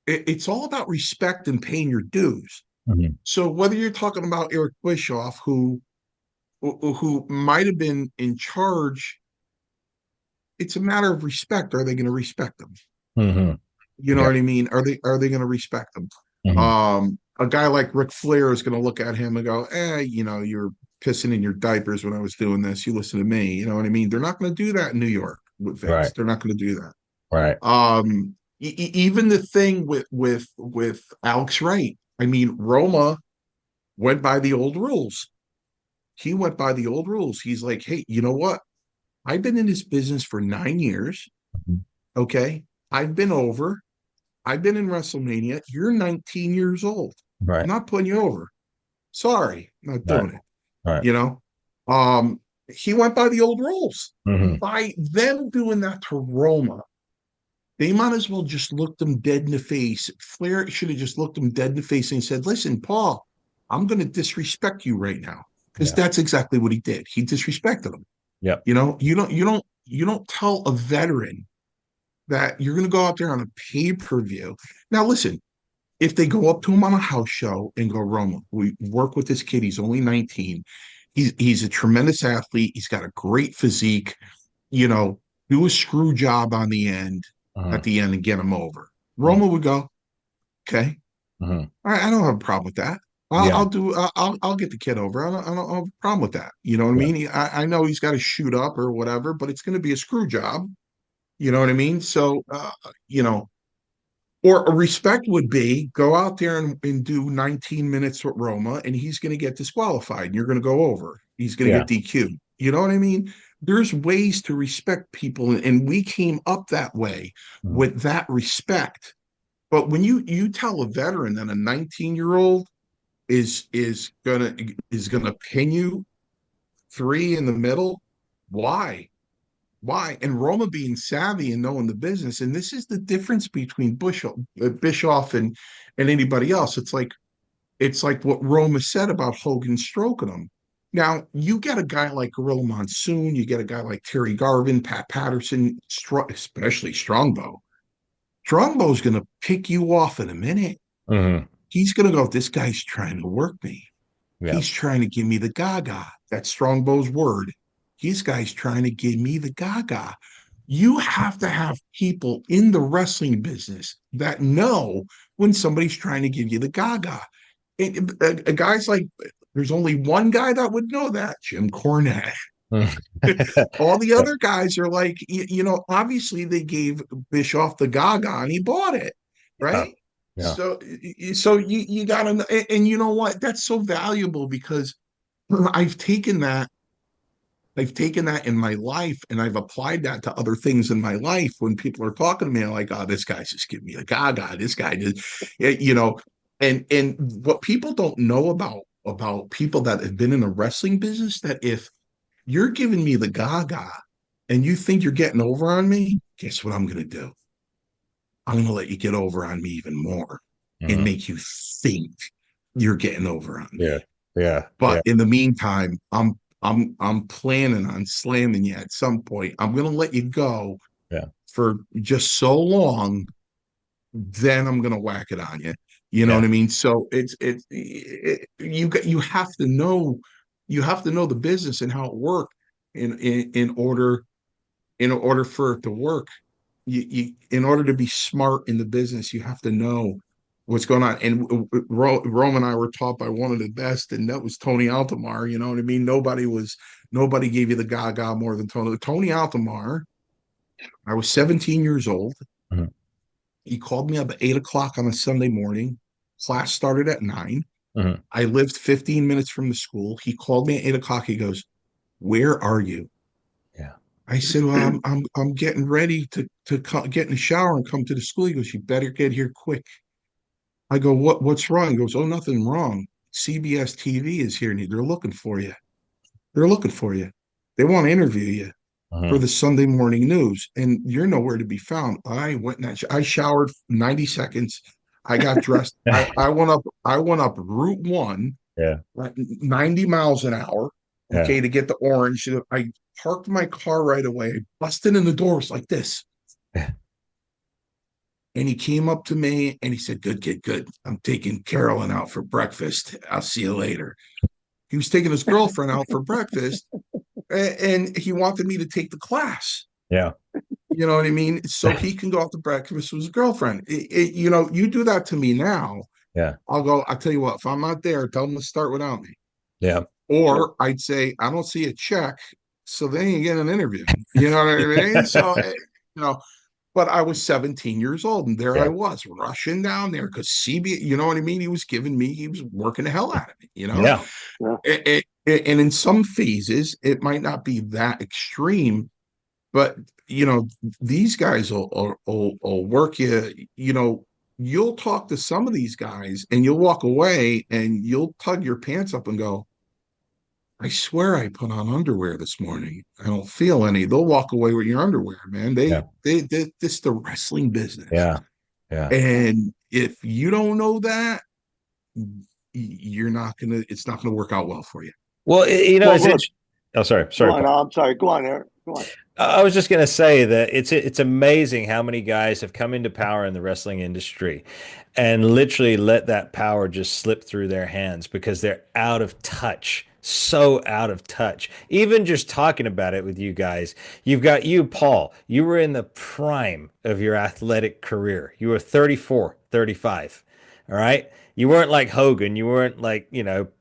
it's all about respect and paying your dues. Hmm. So whether you're talking about Eric Bischoff, who might have been in charge, it's a matter of respect. Are they going to respect them? Hmm. You know Yeah. what I mean? Are they going to respect them? Hmm. A guy like Ric Flair is going to look at him and go, you're pissing in your diapers when I was doing this. You listen to me. You know what I mean? They're not going to do that in New York with Vince. Right. They're not going to do that. Right. Even the thing with Alex Wright. I mean, Roma went by the old rules. He went by the old rules. He's like, hey, you know what? I've been in this business for 9 years. Mhm. Okay. I've been over. I've been in WrestleMania. You're 19 years old. I'm Right. not putting you over. Sorry, I'm not Right. doing it. Right. You know, he went by the old rules. Hmm. By them doing that to Roma, they might as well just look them dead in the face. Flair should have just looked them dead in the face and said, "Listen, Paul, I'm going to disrespect you right now," because Yeah. that's exactly what he did. He disrespected him. Yep. You don't tell a veteran that you're going to go out there on a pay-per-view. Now, listen, if they go up to him on a house show and go, "Roma, we work with this kid. He's only 19. He's a tremendous athlete. He's got a great physique. You know, do a screw job on the end Hmm. at the end and get him over." Hmm. Roma would go, "Okay, Hmm. all right, I don't have a problem with that. Yeah. I'll get the kid over. I don't have a problem with that. You know what I Yeah. mean? I know he's got to shoot up or whatever, but it's going to be a screw job. You know what I mean? So, you know, or a respect would be go out there and do 19 minutes with Roma, and he's going to get disqualified, and you're going to go over. He's going to Yeah. get DQ'd. You know what I mean? There's ways to respect people, and we came up that way Mhm. with that respect. But when you tell a veteran that a 19-year-old is gonna pin you three in the middle, why? Why? And Roma being savvy and knowing the business, and this is the difference between Bischoff and anybody else. It's like what Roma said about Hogan stroking him. Now you get a guy like Gorilla Monsoon, you get a guy like Terry Garvin, Pat Patterson, especially Strongbow. Strongbow's going to pick you off in a minute. Hmm. He's going to go, "This guy's trying to work me. Yeah. He's trying to give me the gaga." That's Strongbow's word. This guy's trying to give me the gaga. You have to have people in the wrestling business that know when somebody's trying to give you the gaga. Guys like, there's only one guy that would know that, Jim Cornette. All the Yeah. other guys are like, obviously they gave Bischoff the gaga and he bought it, Yeah. right? Yeah. So you gotta, and you know what? That's so valuable because I've taken that I've taken that in my life and I've applied that to other things in my life. When people are talking to me, I'm like, "Oh, this guy's just giving me a gaga. This guy just," you know. And what people don't know about people that have been in the wrestling business, that if you're giving me the gaga and you think you're getting over on me, guess what I'm going to do? I'm going to let you get over on me even more and Hmm. make you think you're getting over on Yeah. me. Yeah. Yeah. But in the meantime, I'm planning on slamming you at some point. I'm going to let you go Yeah. for just so long, then I'm going to whack it on you. You know Yeah. what I mean? So you have to know the business and how it works in order for it to work. In order to be smart in the business, you have to know what's going on. And Rome and I were taught by one of the best, and that was Tony Altomar. You know what I mean? Nobody gave you the gaga more than Tony Altomar. I was 17 years old. Mhm. He called me up at 8 o'clock on a Sunday morning. Class started at 9. Mhm. I lived 15 minutes from the school. He called me at 8 o'clock. He goes, "Where are you?" Yeah. I said, "Well, I'm getting ready to get in the shower and come to the school." He goes, "You better get here quick." I go, "What's wrong?" He goes, "Oh, nothing wrong. CBS TV is here and they're looking for you. They're looking for you. They want to interview you for Mhm. the Sunday morning news, and you're nowhere to be found." I went and I showered 90 seconds. I got dressed. I went up Route 1 Yeah. at 90 miles an hour, Yeah. okay, to get the orange. I parked my car right away. I busted in the doors like this. Yeah. And he came up to me and he said, "Good kid, good. I'm taking Carolyn out for breakfast. I'll see you later." He was taking his girlfriend out for breakfast, and he wanted me to take the class. Yeah. You know what I mean? So he can go out to breakfast with his girlfriend. You do that to me now, Yeah. I'll tell you what, if I'm not there, tell them to start without me. Yeah. Sure. Or I'd say, "I don't see a check." So then you get an interview. You know what I mean? So, you know, but I was 17 years old and there I Yeah. was rushing down there because CB, you know what I mean? He was working the hell out of me, Yeah. Yeah. And in some phases, it might not be that extreme, but these guys will work you. You'll talk to some of these guys and you'll walk away and you'll tug your pants up and go, "I swear I put on underwear this morning. I don't feel any." They'll walk away with your underwear, man. Yeah. This is the wrestling business. Yeah. Yeah. And if you don't know that, it's not gonna work out well for you. Well, Well, it's look, interesting. Oh, sorry. go Sorry, on. Paul. I'm sorry. Go on, Eric. Go on. I was just going to say that it's amazing how many guys have come into power in the wrestling industry and literally let that power just slip through their hands because they're out of touch. So out of touch. Even just talking about it with you guys, you've got you, Paul. You were in the prime of your athletic career. You were 34, 35. All right. You weren't like Hogan. You weren't like,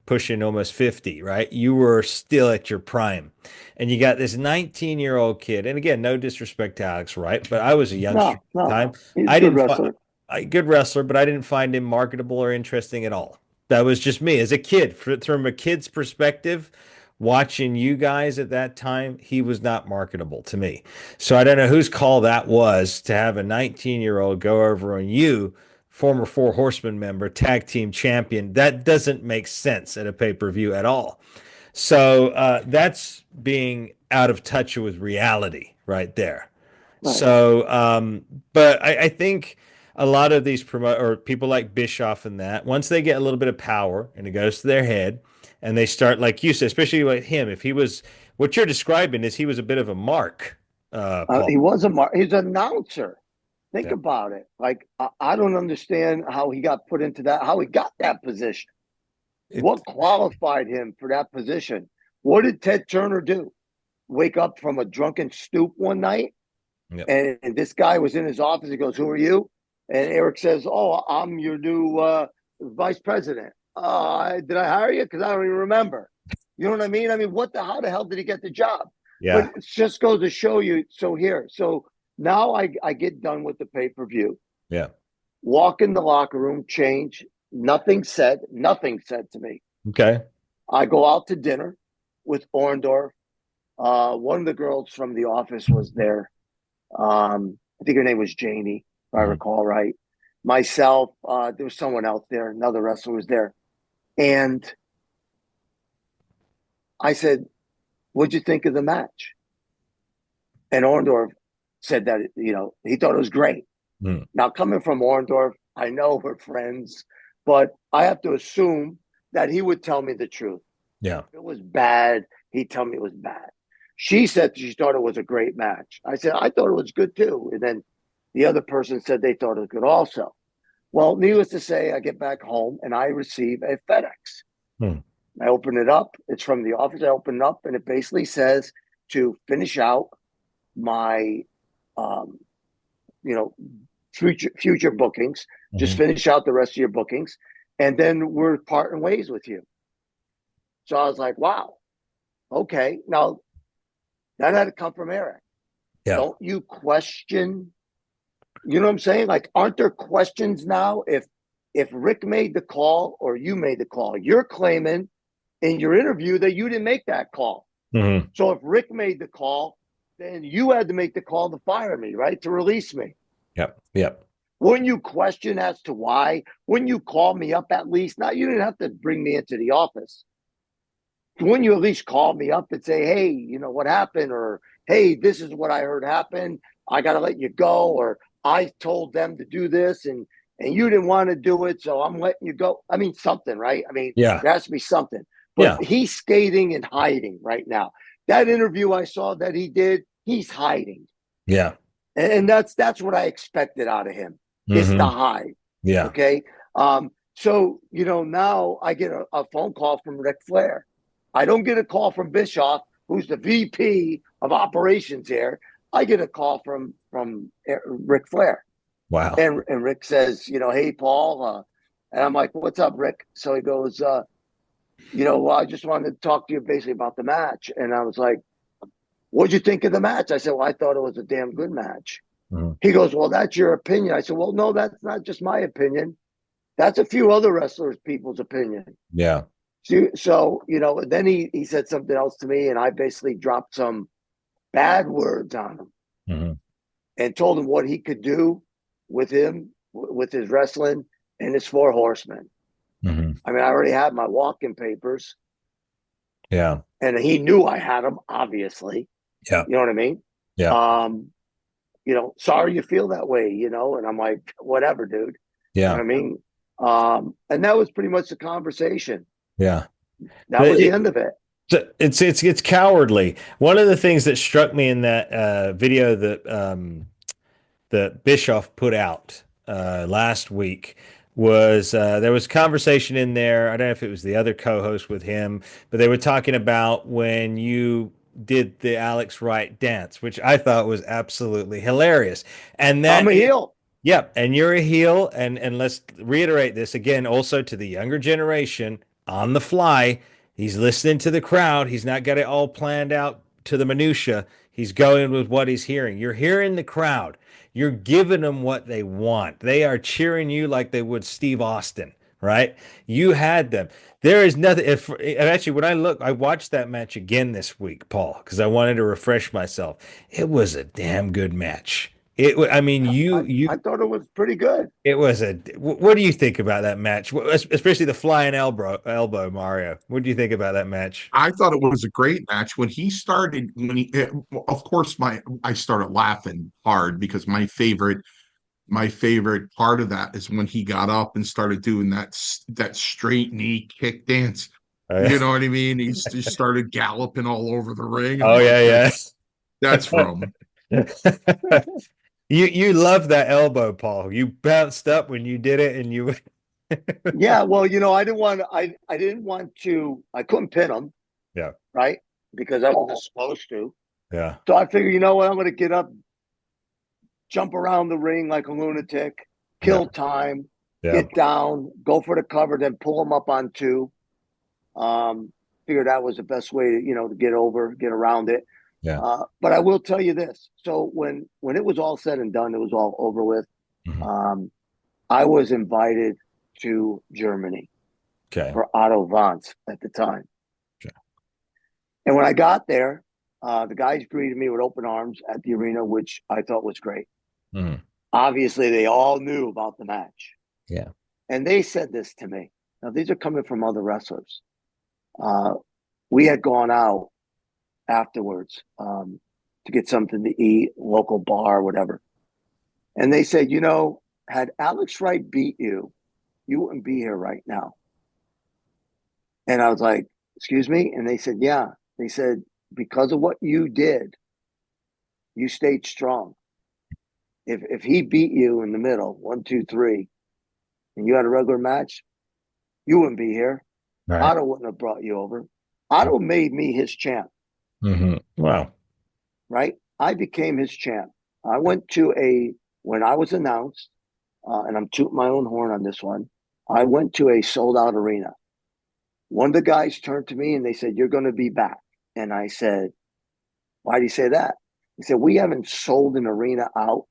pushing almost 50, right? You were still at your prime. And you got this 19-year-old kid. And again, no disrespect to Alex Wright, but I was a youngster No, at the no. time. He's a I good didn't find wrestler. a good wrestler, but I didn't find him marketable or interesting at all. That was just me as a kid. From a kid's perspective, watching you guys at that time, he was not marketable to me. So I don't know whose call that was to have a 19-year-old go over on you, former Four Horsemen member, tag team champion. That doesn't make sense at a pay-per-view at all. So that's being out of touch with reality right there. Right. So, but I think a lot of these or people like Bischoff and that, once they get a little bit of power and it goes to their head and they start, like you said, especially like him, if he was, what you're describing is he was a bit of a mark, Paul. He was he's an announcer. Think Yeah. about it. Like I don't understand how he got put into that, how he got that position. It, What qualified him for that position? What did Ted Turner do? Wake up from a drunken stoop one night, yeah. and this guy was in his office. He goes, "Who are you?" And Eric says, "Oh, I'm your new vice president." Did I hire you? Because I don't even remember. You know what I mean? I mean, how the hell did he get the job? But Yeah. it just goes to show you. So now I get done with the pay-per-view, Yeah. walk in the locker room, change. Nothing said to me. Okay. I go out to dinner with Orndorff. One of the girls from the office was there. I think her name was Janie, if I Mhm. recall right. Myself, there was someone else there, another wrestler was there. And I said, "What'd you think of the match?" And Orndorff said that, he thought it was great. Mm. Now, coming from Orndorff, I know we're friends, but I have to assume that he would tell me the truth. Yeah. If it was bad, he'd tell me it was bad. She said she thought it was a great match. I said, I thought it was good too. And then the other person said they thought it was good also. Well, needless to say, I get back home and I receive a FedEx. Mm. I open it up. It's from the office. I open it up and it basically says to finish out my, um, you know, future bookings. Just Mhm. finish out the rest of your bookings, and then we're parting ways with you. So I was like, wow, okay. Now that had to come from Eric. Yeah. Don't you question? You know what I'm saying? Like, aren't there questions now? If if Rick made the call or you made the call, you're claiming in your interview that you didn't make that call. Mm-hmm. So if Rick made the call, then you had to make the call to fire me, right? To release me. Yep. Yep. Wouldn't you question as to why? Wouldn't you call me up at least? Now, you didn't have to bring me into the office. Wouldn't you at least call me up and say, hey, you know, what happened? Or, hey, this is what I heard happen. I got to let you go. Or I told them to do this and you didn't want to do it. So I'm letting you go. I mean, something, right? I mean, Yeah. there has to be something. Yeah. But he's skating and hiding right now. That interview I saw that he did, he's hiding. Yeah. And that's what I expected out of him, is to hide. Yeah. Okay. So, you know, now I get a phone call from Ric Flair. I don't get a call from Bischoff, who's the VP of operations here. I get a call from Ric Flair. Wow. And Rick says, you know, hey, Paul. And I'm like, what's up, Rick? So he goes, you know, well, I just wanted to talk to you basically about the match. And I was like, what'd you think of the match? I said, well, I thought it was a damn good match. Mm-hmm. He goes, well, that's your opinion. I said, well, no, that's not just my opinion. That's a few other wrestlers' people's opinion. Yeah. So, you know, then he said something else to me, and I basically dropped some bad words on him and told him what he could do with him, with his wrestling and his 4 horsemen. I mean, I already had my walk-in papers. Yeah. And he knew I had them, obviously. Yeah. You know what I mean? Yeah. You know, sorry you feel that way, you know? And I'm like, whatever, dude. Yeah. You know what I mean? And that was pretty much the conversation. Yeah. That was the end of it. It's cowardly. One of the things that struck me in that video that Bischoff put out last week was there was conversation in there. I don't know if it was the other co-host with him, but they were talking about when you did the Alex Wright dance, which I thought was absolutely hilarious. And that I'm a heel. Yep, and you're a heel, and let's reiterate this again also to the younger generation on the fly. He's listening to the crowd. He's not got it all planned out to the minutia. He's going with what he's hearing. You're hearing the crowd. You're giving them what they want. They are cheering you like they would Steve Austin, right? You had them. There is nothing. If actually, when I watched that match again this week, Paul, because I wanted to refresh myself. It was a damn good match. I mean, I thought it was pretty good. It was what do you think about that match? Especially the flying elbow, Mario. What do you think about that match? I thought it was a great match when he started. Of course, I started laughing hard because my favorite part of that is when he got up and started doing that straight knee kick dance. You know what I mean? He just started galloping all over the ring. Oh yeah, that's from. You love that elbow, Paul. You bounced up when you did it, and you. Yeah, well, you know, I didn't want to. I couldn't pin him. Yeah. Right, because I wasn't supposed to. Yeah. So I figured, you know what, I'm going to get up, jump around the ring like a lunatic, kill time, get down, go for the cover, then pull him up on 2. Figured that was the best way to, you know, to get around it. Yeah. But I will tell you this. So when it was all said and done, it was all over with. I was invited to Germany for Otto Wanz at the time. Okay. And when I got there, the guys greeted me with open arms at the arena, which I thought was great. Obviously, they all knew about the match. Yeah. And they said this to me. Now, these are coming from other wrestlers. We had gone out afterwards to get something to eat, local bar, whatever. And they said, you know, had Alex Wright beat you, you wouldn't be here right now. And I was like, excuse me? And they said, yeah. They said, because of what you did, you stayed strong. If he beat you in the middle, 1, 2, 3, and you had a regular match, you wouldn't be here. Right. Otto wouldn't have brought you over. Otto made me his champ. Wow. Right? I became his champ. I went to when I was announced, and I'm tooting my own horn on this one, I went to a sold-out arena. One of the guys turned to me and they said, you're going to be back. And I said, why do you say that? He said, we haven't sold an arena out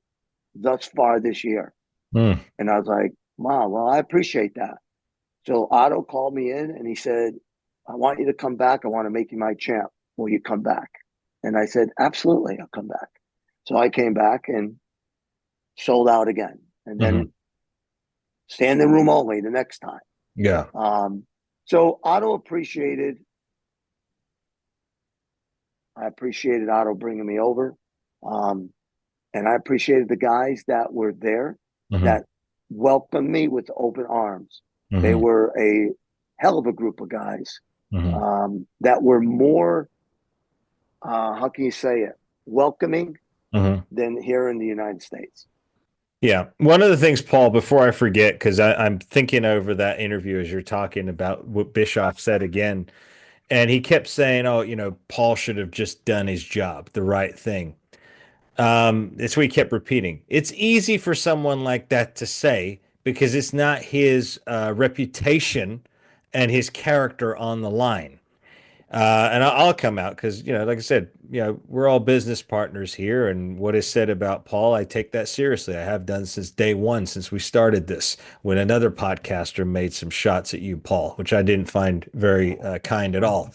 thus far this year. And I was like, Wow. Well, I appreciate that. So Otto called me in and he said, I want you to come back. I want to make you my champ. Will you come back? And I said, absolutely, I'll come back. So I came back and sold out again. And Hmm. then standing room only the next time. Yeah. So Otto appreciated, I appreciated Otto bringing me over. Um, and I appreciated the guys that were there Hmm. that welcomed me with open arms. They Hmm. were a hell of a group of guys Hmm. that were more, how can you say it, welcoming Hmm. than here in the United States. Yeah. One of the things, Paul, before I forget, because I'm thinking over that interview as you're talking about what Bischoff said again, and he kept saying, "Oh, Paul should have just done his job, the right thing." That's what he kept repeating. It's easy for someone like that to say because it's not his reputation and his character on the line. And I'll come out because, like I said, we're all business partners here. And what is said about Paul, I take that seriously. I have done since day one, since we started this, when another podcaster made some shots at you, Paul, which I didn't find very kind at all.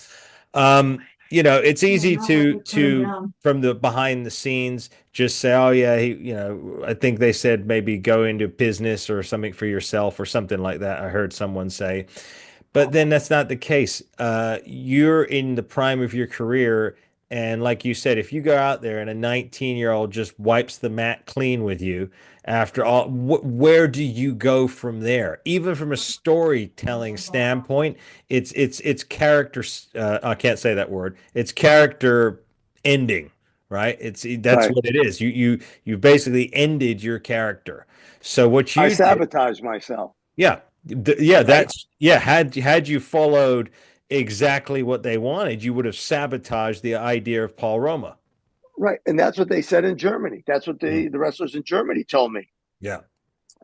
It's easy to from the behind the scenes just say, oh yeah, I think they said maybe go into business or something for yourself or something like that. I heard someone say, but then that's not the case. You're in the prime of your career. And like you said, if you go out there and a 19-year-old just wipes the mat clean with you, after all, where do you go from there? Even from a storytelling standpoint, it's character. I can't say that word. It's character ending, right? That's Right. what it is. You basically ended your character. So what I you did, sabotage myself, yeah. Yeah, right? had you followed exactly what they wanted, you would have sabotaged the idea of Paul Roma. Right. And that's what they said in Germany. That's what Mm. the wrestlers in Germany told me. Yeah.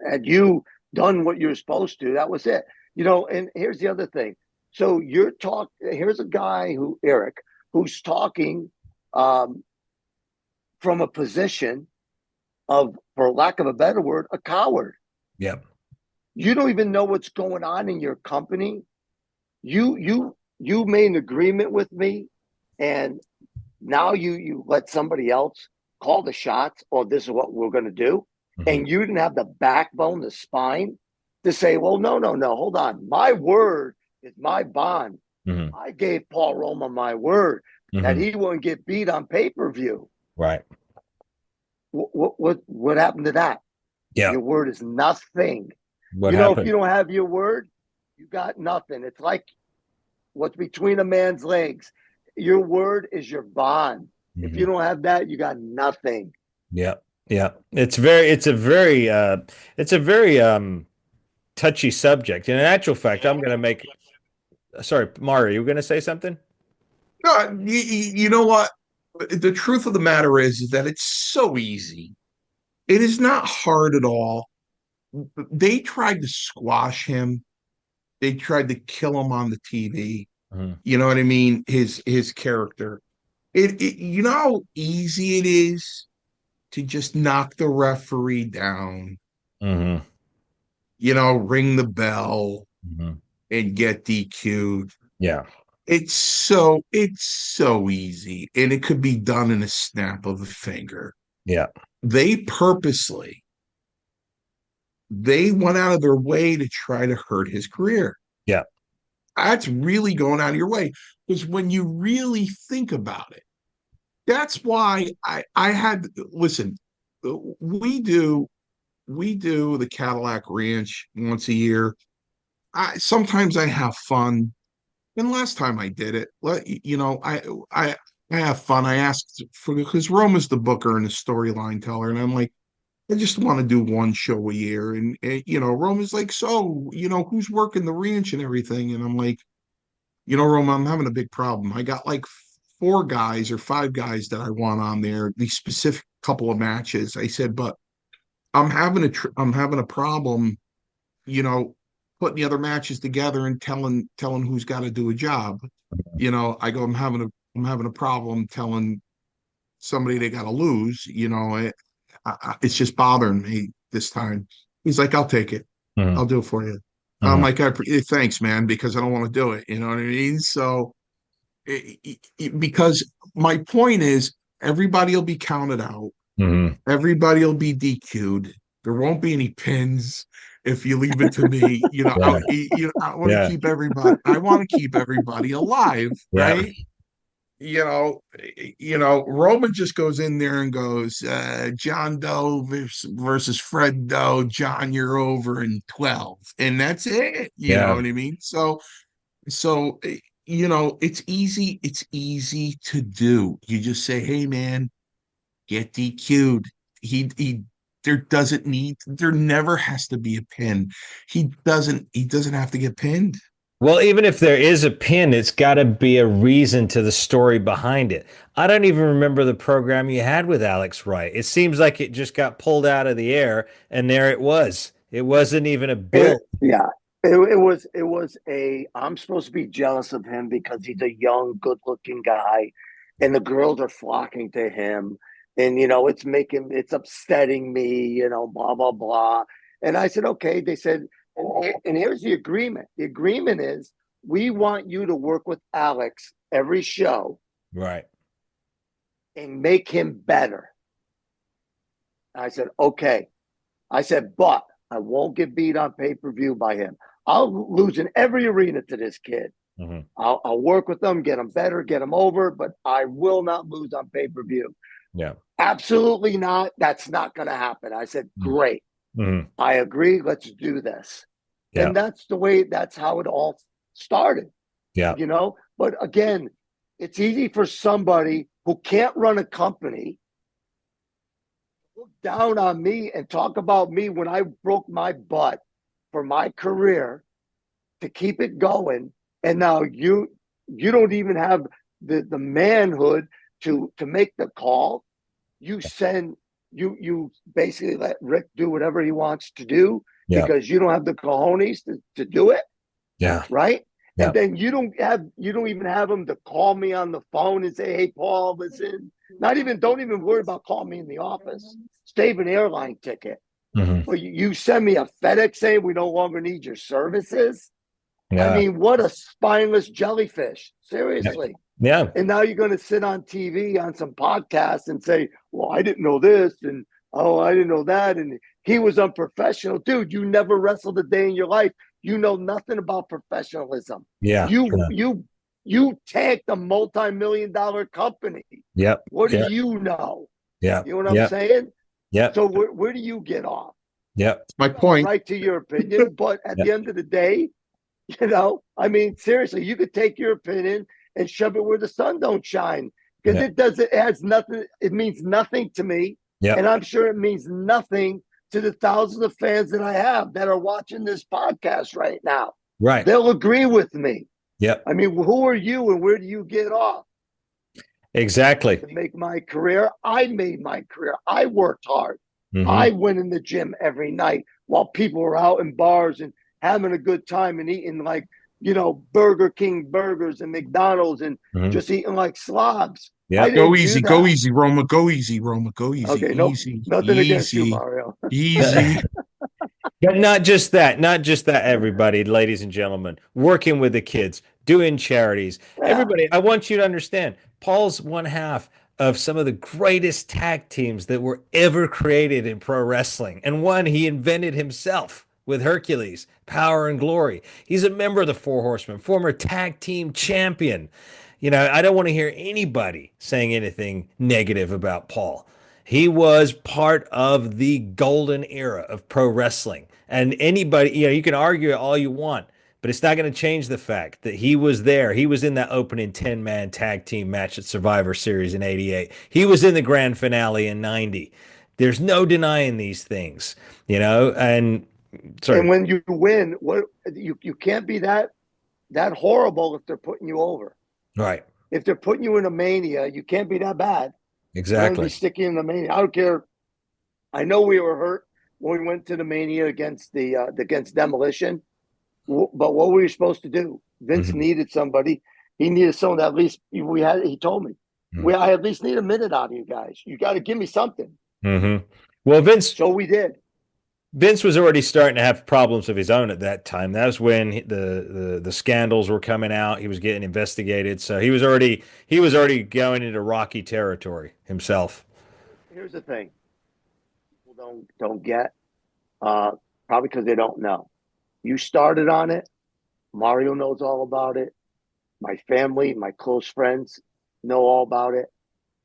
Had you done what you were supposed to, that was it. And here's the other thing. So here's a guy Eric, who's talking um, from a position of, for lack of a better word, a coward. Yeah. You don't even know what's going on in your company. You made an agreement with me, and now you let somebody else call the shots, or this is what we're going to do, Hmm. and you didn't have the backbone, the spine to say, well, no, no, no, hold on, my word is my bond. Hmm. I gave Paul Roma my word that Hmm. he wouldn't get beat on pay-per-view. Right. What happened to that? Yeah. Your word is nothing. What If you happened? don't have your word, you got nothing. It's like what's between a man's legs. Your word is your bond. If you Hmm. don't have that, you got nothing. Yeah. Yeah. It's a very touchy subject. In actual fact, I'm going to make, sorry, Mario, you were going to say something? No, you know what? The truth of the matter is that it's so easy. It is not hard at all. They tried to squash him. They tried to kill him on the TV. Hmm. You know what I mean? His character. You know how easy it is to just knock the referee down, Hmm. ring the bell Hmm. and get DQ'd. Yeah. It's so easy, and it could be done in a snap of a finger. Yeah. They purposely they went out of their way to try to hurt his career. Yeah. That's really going out of your way, because when you really think about it, that's why I had listen. We do the Cadillac Ranch once a year. Sometimes I have fun. And last time I did it, I I have fun. I asked for, because Roma's the booker and the storyline teller, and I'm like, I just want to do one show a year. And Roma's like, so who's working the ranch and everything? And I'm like, Roma, I'm having a big problem. I got like four guys or five guys that I want on there, these specific couple of matches. I said, but I'm having a problem, you know, putting the other matches together and telling who's got to do a job. I go, I'm having a problem telling somebody they got to lose. It's just bothering me this time. He's like, I'll take it. I'll do it for you. I'm Mhm. like, thanks, man, because I don't want to do it. You know what I mean? So, because my point is, everybody will be counted out. Mhm. Everybody will be DQ'd. There won't be any pins if you leave it to me. Yeah. I want to Yeah. keep everybody. I want to keep everybody alive, Yeah. right? Roman just goes in there and goes, John Doe versus Fred Doe. John, you're over in 12, and that's it. You know Yeah. what I mean? So it's easy. It's easy to do. You just say, hey, man, get DQ'd. He there never has to be a pin. He doesn't have to get pinned. Well, even if there is a pin, it's got to be a reason to the story behind it. I don't even remember the program you had with Alex Wright. It seems like it just got pulled out of the air, and there it was. It wasn't even a build. Yeah, it was a. I'm supposed to be jealous of him because he's a young, good-looking guy, and the girls are flocking to him, and it's upsetting me, blah blah blah. And I said, okay. They said, and here's the agreement. The agreement is we want you to work with Alex every show Right. and make him better. I said, okay. I said, but I won't get beat on pay-per-view by him. I'll lose in every arena to this kid. Hmm. I'll work with them, get him better, get him over, but I will not lose on pay-per-view. Yeah. Absolutely not. That's not going to happen. I said, great. Mm-hmm. I agree. Let's do this. Yeah. And that's how it all started, Yeah. But again, it's easy for somebody who can't run a company look down on me and talk about me when I broke my butt for my career to keep it going. And now you don't even have the manhood to make the call. You basically let Rick do whatever he wants to do Yeah. because you don't have the cojones to do it, Yeah. right? Yeah. And then you don't even have him to call me on the phone and say, hey, Paul, listen. Don't even worry about calling me in the office. Save an airline ticket. Mm-hmm. But you send me a FedEx saying we no longer need your services. I Yeah. mean, what a spineless jellyfish. Seriously. Yeah. And now you're going to sit on TV on some podcast and say, well, I didn't know this. And, oh, I didn't know that. And he was unprofessional. Dude, you never wrestled a day in your life. You know nothing about professionalism. Yeah. You tanked a multi-million-dollar company. Yep. What do Yeah. you know? Yeah. You know what I'm Yeah. saying? Yeah. So where do you get off? Yeah. My point. Right to your opinion, but at the end of the day, I mean, seriously, you could take your opinion and shove it where the sun don't shine because it has nothing. It means nothing to me, and I'm sure it means nothing to the thousands of fans that I have that are watching this podcast right now. Right. They'll agree with me. Yep. I mean, who are you and where do you get off? Exactly. To make my career, I made my career. I worked hard. Mm-hmm. I went in the gym every night while people were out in bars and having a good time and eating like, Burger King burgers and McDonald's and just eating like slobs. Yeah. Go easy, go easy, Roma. Go easy, Roma. Go easy. Okay, easy, nothing easy, against you, Mario. easy. But not just that, everybody, ladies and gentlemen, working with the kids, doing charities. Yeah. Everybody, I want you to understand, Paul's one half of some of the greatest tag teams that were ever created in pro wrestling. And one he invented himself with Hercules, Power and Glory. He's a member of the Four Horsemen, former tag team champion. I don't want to hear anybody saying anything negative about Paul. He was part of the golden era of pro wrestling. And anybody, you can argue it all you want, but it's not going to change the fact that he was there. He was in that opening 10-man tag team match at Survivor Series in '88. He was in the grand finale in '90. There's no denying these things, and sorry. And when you win, you can't be that horrible if they're putting you over. Right. If they're putting you in a mania, you can't be that bad. Exactly. Be sticking in the mania. I don't care. I know we were hurt when we went to the mania against against Demolition, but what were you supposed to do? Vince needed somebody. He needed someone that at least we had. He told me, I at least need a minute out of you guys. You got to give me something. Well, Vince. So we did. Vince was already starting to have problems of his own at that time. That was when the scandals were coming out. He was getting investigated, so he was already going into rocky territory himself. Here's the thing: people don't get, uh, probably because they don't know. You started on it. Mario knows all about it. My family, my close friends know all about it.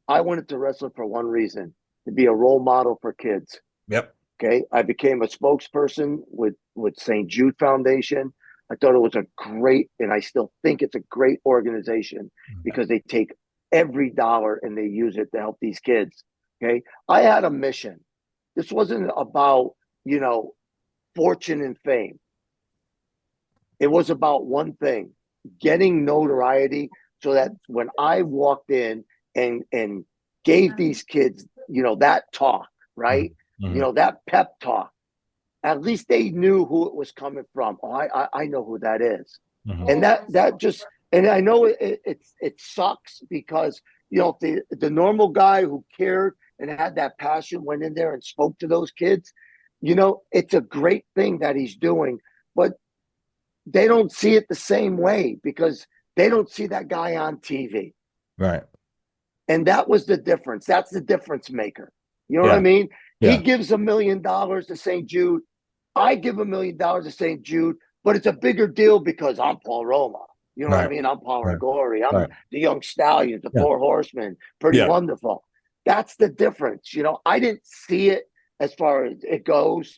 I wanted to wrestle for one reason: to be a role model for kids. Yep. Okay, I became a spokesperson with St. Jude Foundation. I thought it was a great, and I still think it's a great organization because they take every dollar and they use it to help these kids. Okay, I had a mission. This wasn't about, you know, fortune and fame. It was about one thing: getting notoriety, so that when I walked in and gave these kids, that talk, right? Mm-hmm. That pep talk, at least they knew who it was coming from. Oh, I know who that is. Mm-hmm. And that just, and I know it sucks because, the normal guy who cared and had that passion went in there and spoke to those kids. It's a great thing that he's doing, but they don't see it the same way because they don't see that guy on TV. Right. And that was the difference. That's the difference maker. You know what I Yeah. mean? He Yeah. gives $1 million to St. Jude. I give $1 million to St. Jude, but it's a bigger deal because I'm Paul Roma. You know what I Right. mean? I'm Paul Right. Rigori. I'm Right. the Young Stallions, the Yeah. Four Horsemen. Pretty Yeah. wonderful. That's the difference. I didn't see it as far as it goes.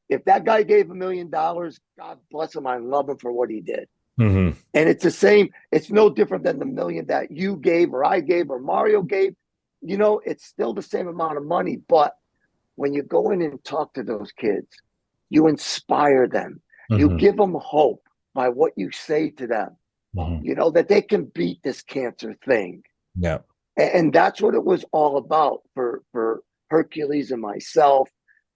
If that guy gave $1 million, God bless him. I love him for what he did. Mm-hmm. And it's the same. It's no different than the million that you gave or I gave or Mario gave. It's still the same amount of money. But when you go in and talk to those kids, you inspire them. You Mm-hmm. give them hope by what you say to them, Mm-hmm. that they can beat this cancer thing. Yeah. And that's what it was all about for Hercules and myself,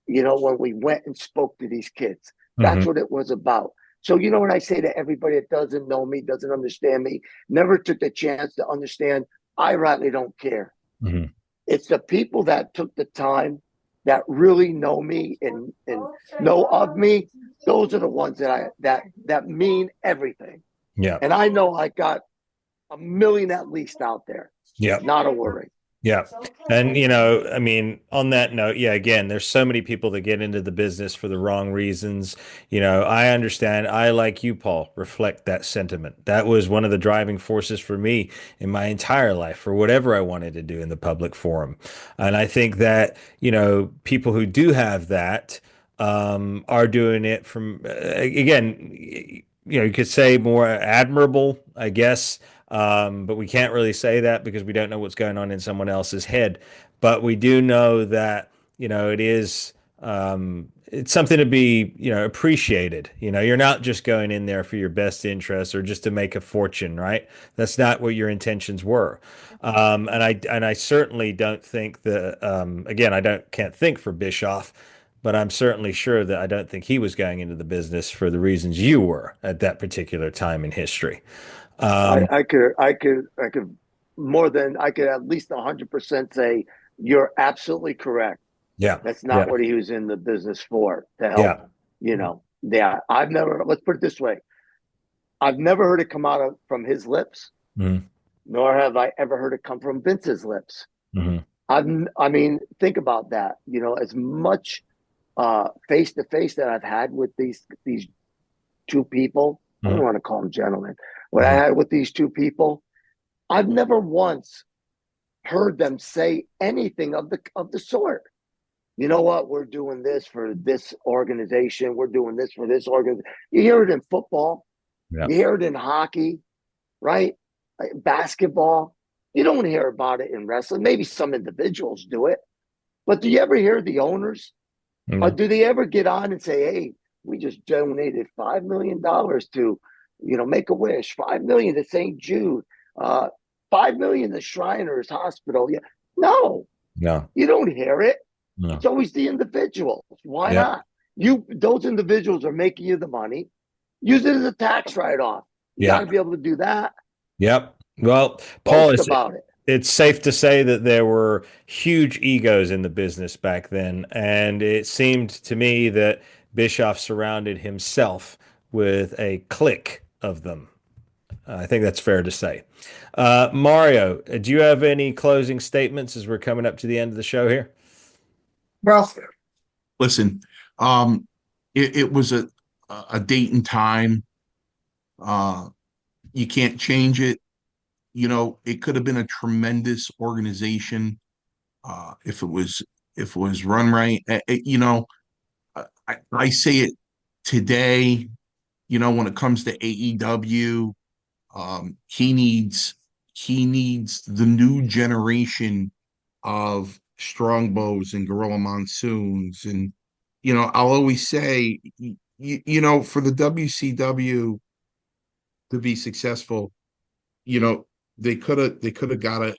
when we went and spoke to these kids. Mm-hmm. That's what it was about. So, when I say to everybody that doesn't know me, doesn't understand me, never took the chance to understand, I rightly don't care. Mm-hmm. It's the people that took the time, that really know me and know of me. Those are the ones that mean everything. Yeah. And I know I got 1 million at least out there. Yeah. Not a worry. Yeah. And, I mean, on that note, yeah, again, there's so many people that get into the business for the wrong reasons. I understand. I, like you, Paul, reflect that sentiment. That was one of the driving forces for me in my entire life for whatever I wanted to do in the public forum. And I think that, people who do have that, are doing it from, again, you could say more admirable, I guess. But we can't really say that because we don't know what's going on in someone else's head. But we do know that, it's something to be, appreciated. You're not just going in there for your best interest or just to make a fortune, right? That's not what your intentions were. And I certainly don't think that, again, can't think for Bischoff, but I'm certainly sure that I don't think he was going into the business for the reasons you were at that particular time in history. I, Um, I could, I could, I could I could at least 100% say you're absolutely correct. yeah, That's yeah, not what he was in the business for, to help, yeah. Yeah, let's put it this way. I've never heard it come from his lips, Mm-hmm. nor have I ever heard it come from Vince's lips. Mm-hmm. I mean, think about that. As much face to face that I've had with these two people. I don't want to call them gentlemen. What I Mm-hmm. had with these two people, I've never once heard them say anything of the sort. You know what? We're doing this for this organization. We're doing this for this organization. You hear it in football. Yeah. You hear it in hockey, right? Basketball. You don't hear about it in wrestling. Maybe some individuals do it, but do you ever hear the owners? Or Yeah. do they ever get on and say, "Hey, we just donated $5 million to, Make a Wish, 5 million to St. Jude, 5 million to Shriners Hospital"? Yeah, no, No. you don't hear it. No. It's always the individuals. Why Yep. not? Those individuals are making you the money. Use it as a tax write-off. You got Yeah. to be able to do that. Yep. Well, Paul, Boast it's about it. it's safe to say that there were huge egos in the business back then, and it seemed to me that Bischoff surrounded himself with a clique of them. I think that's fair to say. Mario, do you have any closing statements as we're coming up to the end of the show here? Well, listen, um, it was a date and time. Uh, you can't change it. It could have been a tremendous organization if it was run right. I say it today. When it comes to AEW, he needs the new generation of Strongbows and Gorilla Monsoons, and I'll always say, for the WCW to be successful, you know, they could have got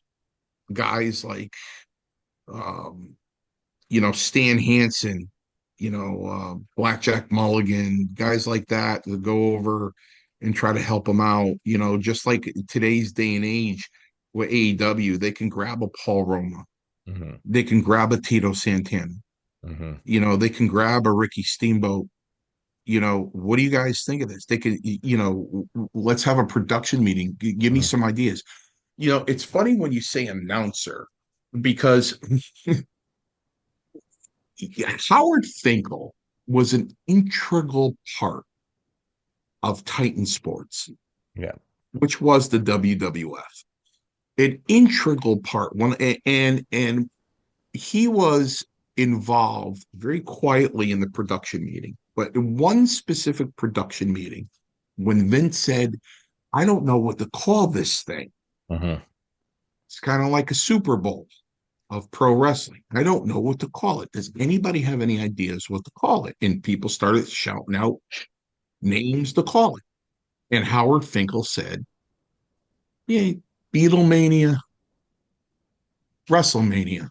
guys like um, Stan Hansen, Blackjack Mulligan, guys like that to go over and try to help them out. Just like today's day and age with AEW, they can grab a Paul Roma, Hmm. they can grab a Tito Santana, Hmm. they can grab a Ricky Steamboat. What do you guys think of this? They could, let's have a production meeting. Give me Hmm. some ideas. It's funny when you say announcer because Howard Finkel was an integral part of Titan Sports, Yeah. which was the WWF. An integral part. And he was involved very quietly in the production meeting. But in one specific production meeting, when Vince said, I don't know what to call this thing. Hmm. It's kind of like a Super Bowl of pro wrestling. I don't know what to call it. Does anybody have any ideas what to call it? And people started shouting out names to call it. And Howard Finkel said, yeah, Beatlemania, WrestleMania.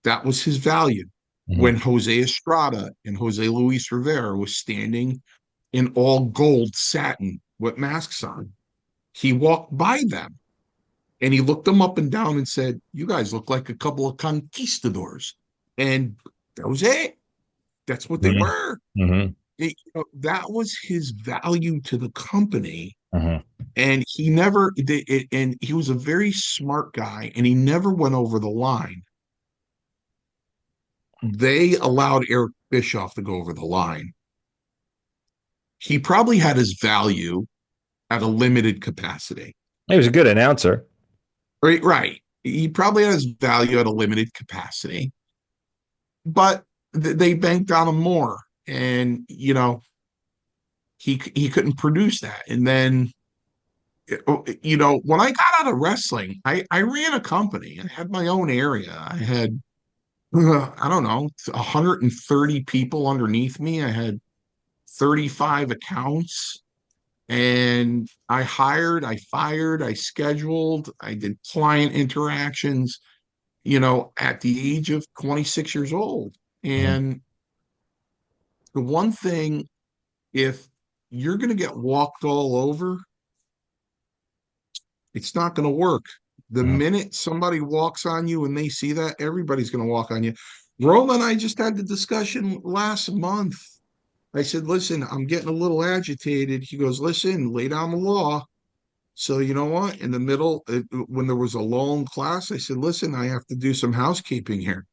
That was his value. Hmm. When Jose Estrada and Jose Luis Rivera was standing in all gold satin with masks on, he walked by them and he looked them up and down and said, you guys look like a couple of conquistadors. And that was it. That's what they Hmm. were. Hmm. That was his value to the company. Hmm. And he never did it, and he was a very smart guy, and he never went over the line. They allowed Eric Bischoff to go over the line. He probably had his value at a limited capacity. He was a good announcer. Right, right. He probably had his value at a limited capacity, but they banked on him more. And he couldn't produce that. And then when I got out of wrestling, I ran a company. I had my own area. I had I don't know, 130 people underneath me. I had 35 accounts, and I hired, I fired, I scheduled, I did client interactions, at the age of 26 years old. Hmm. And the one thing, if you're going to get walked all over, it's not going to work. The Hmm. minute somebody walks on you and they see that, everybody's going to walk on you. Roma and I just had the discussion last month. I said, listen, I'm getting a little agitated. He goes, listen, lay down the law. So, you know what? In the middle, when there was a lull in class, I said, listen, I have to do some housekeeping here.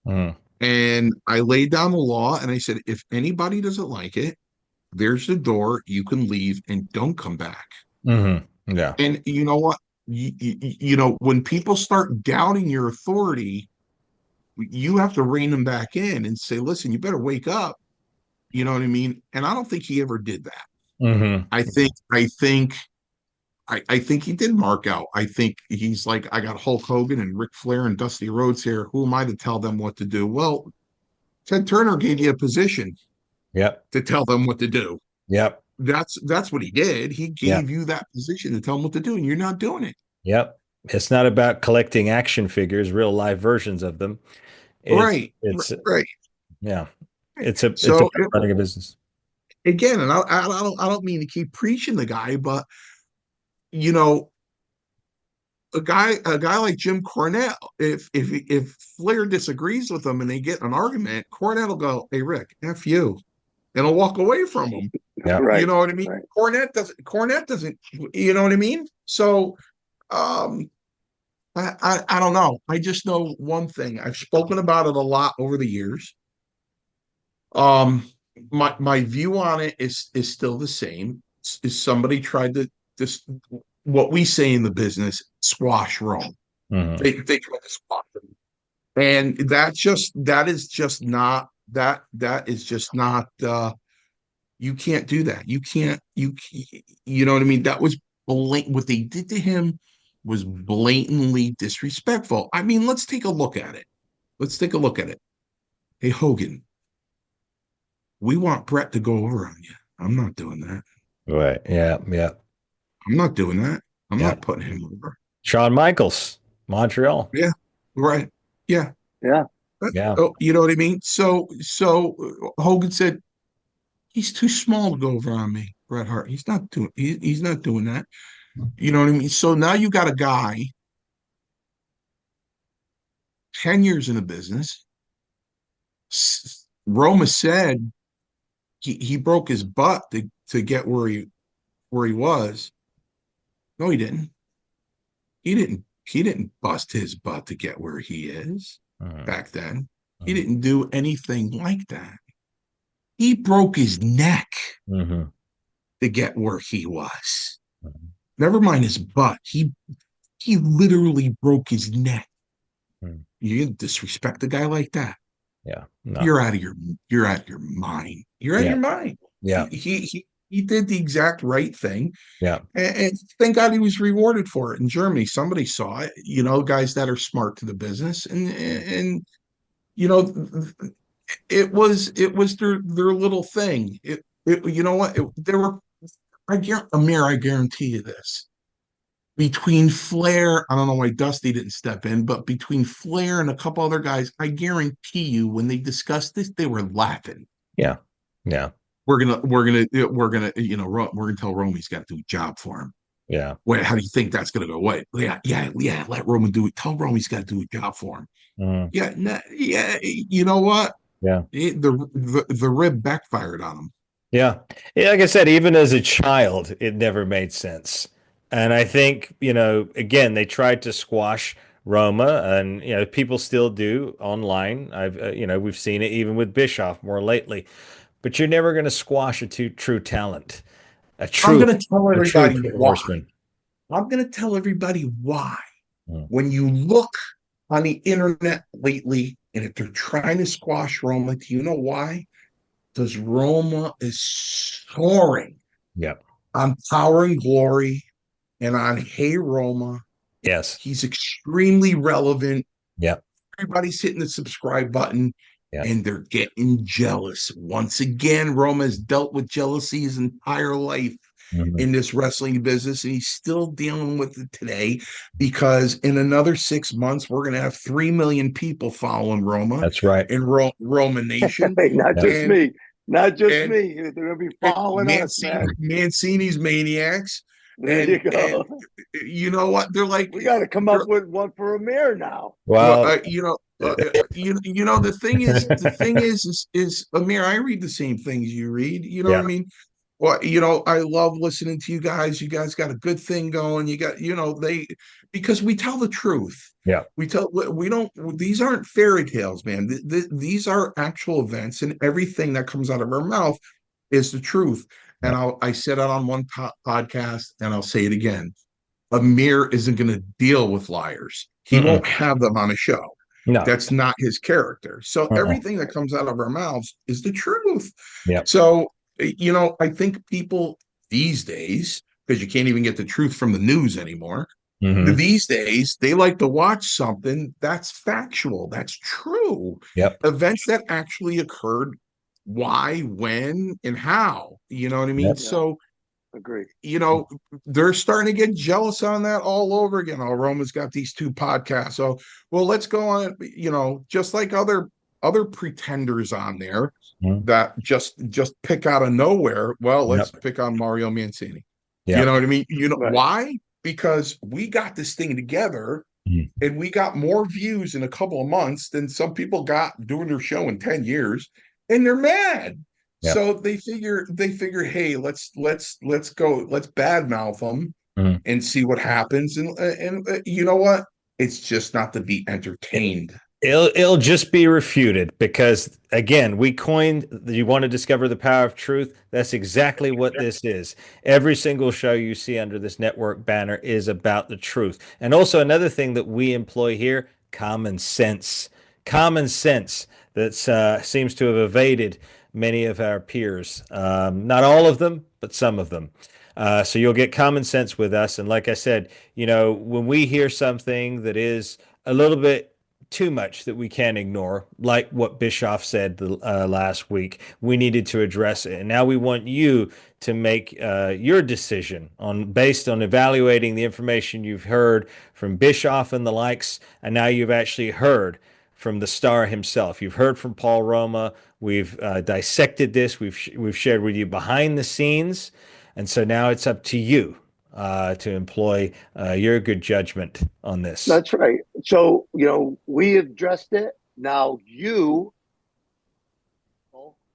Hmm. And I laid down the law and I said, if anybody doesn't like it, there's the door. You can leave and don't come back. Hmm. Yeah. And you know what? When people start doubting your authority, you have to rein them back in and say, listen, you better wake up. You know what I mean? And I don't think he ever did that. Hmm. I think, I think, I think he did mark out. I think he's like, I got Hulk Hogan and Ric Flair and Dusty Rhodes here. Who am I to tell them what to do? Well, Ted Turner gave you a position Yep. to tell them what to do. Yep. That's what he did. He Yep. gave you that position to tell them what to do, and you're not doing it. Yep. It's not about collecting action figures, real live versions of them. It's Right, it's right. yeah. It's So about running a business. again, and I don't mean to keep preaching the guy, but you know, a guy like Jim Cornette, if Flair disagrees with him and they get in an argument, Cornette will go, "Hey Rick, F you," and he'll walk away from him. Yeah. You Right. know what I mean? Right. Cornette doesn't, you know what I mean? So I don't know. I just know one thing. I've spoken about it a lot over the years. My view on it is still the same. Is somebody tried to this what we say in the business, squash Rome. Mhm. They tried to squash them. And that is just not you can't do that. You know what I mean? That was blatant. What they did to him was blatantly disrespectful. I mean, let's take a look at it. Let's take a look at it. Hey, Hogan, we want Brett to go over on you. I'm not doing that. Right. Yeah. Yeah. I'm not doing that. I'm Yeah. not putting him over. Shawn Michaels, Montreal. Yeah. Right. Yeah. Yeah. Yeah. Oh, you know what I mean? So Hogan said, he's too small to go over on me, Bret Hart. He's not doing that. You know what I mean? So now you got a guy 10 years in the business. Roma said he broke his butt to get where he was. No, he didn't. He didn't bust his butt to get where he is back then. He didn't do anything like that. He broke his neck Mm-hmm. to get where he was. Never mind his butt. He literally broke his neck. You disrespect a guy like that. Yeah. No. You're out of your mind. You're out of your mind. Yeah. He did the exact right thing. Yeah. And thank God he was rewarded for it in Germany. Somebody saw it, guys that are smart to the business. And it was their little thing. You know what? I guarantee you this. Between Flair, I don't know why Dusty didn't step in, but between Flair and a couple other guys, I guarantee you when they discussed this, they were laughing. Yeah. Yeah. We're gonna tell Roman he's got to do a job for him. Yeah. Wait, how do you think that's gonna go? Wait, yeah. Let Roman do it. Tell Roman he's got to do a job for him. Yeah. You know what? Yeah. The rib backfired on him. Yeah. Like I said, even as a child, it never made sense. And I think, again, they tried to squash Roma, and, people still do online. We've seen it even with Bischoff more lately. But you're never going to squash a true talent, I'm going to tell everybody why. horseman. I'm going to tell everybody why. Mm. When you look on the internet lately, and if they're trying to squash Roma, do you know why? Because Roma is soaring on Power and Glory and on Hey Roma. Yes. He's extremely relevant. Yep. Everybody's hitting the subscribe button. Yep. And they're getting jealous. Once again, Roma has dealt with jealousy his entire life in this wrestling business, and he's still dealing with it today because in another 6 months, we're going to have 3 million people following Roma. That's right. In Roma Nation. Not just me. Not just me. They're going to be following us, man. Mancini's Maniacs. There you go. And you know what? They're like, we got to come up with one for Amir now. Well, the thing is Amir, I read the same things you read. You know what I mean? Well, I love listening to you guys. You guys got a good thing going. You got, because we tell the truth. Yeah. These aren't fairy tales, man. These are actual events, and everything that comes out of our mouth is the truth. And I said it on one podcast, and I'll say it again. Amir isn't going to deal with liars. He won't have them on a show. No. That's not his character. So everything that comes out of our mouths is the truth. Yeah. So, I think people these days, because you can't even get the truth from the news anymore, these days, they like to watch something that's factual, that's true. Yep. Events that actually occurred, why, when, and how. You know what I mean? Yep. So, agree. They're starting to get jealous on that all over again. Oh, Roma's got these 2 podcasts. So, well, let's go on, just like other pretenders on there that just pick out of nowhere. Well, let's pick on Mario Mancini. You know what I mean? Why? because we got this thing together Mm. and we got more views in a couple of months than some people got doing their show in 10 years, and they're mad. Yep. So they figure, hey, let's go, let's badmouth them Mm. and see what happens. And you know what? It's just not to be entertained. It'll just be refuted because again, we coined you want to discover the power of truth. That's exactly what this is. Every single show you see under this network banner is about the truth. And also another thing that we employ here, common sense. Common sense that seems to have evaded many of our peers. Not all of them, but some of them. So you'll get common sense with us. And like I said, when we hear something that is a little bit too much that we can't ignore, like what Bischoff said last week. We needed to address it, and now we want you to make your decision based on evaluating the information you've heard from Bischoff and the likes, and now you've actually heard from the star himself. You've heard from Paul Roma. We've dissected this. We've shared with you behind the scenes, and so now it's up to you to employ your good judgment on this. That's right. So, we addressed it. Now you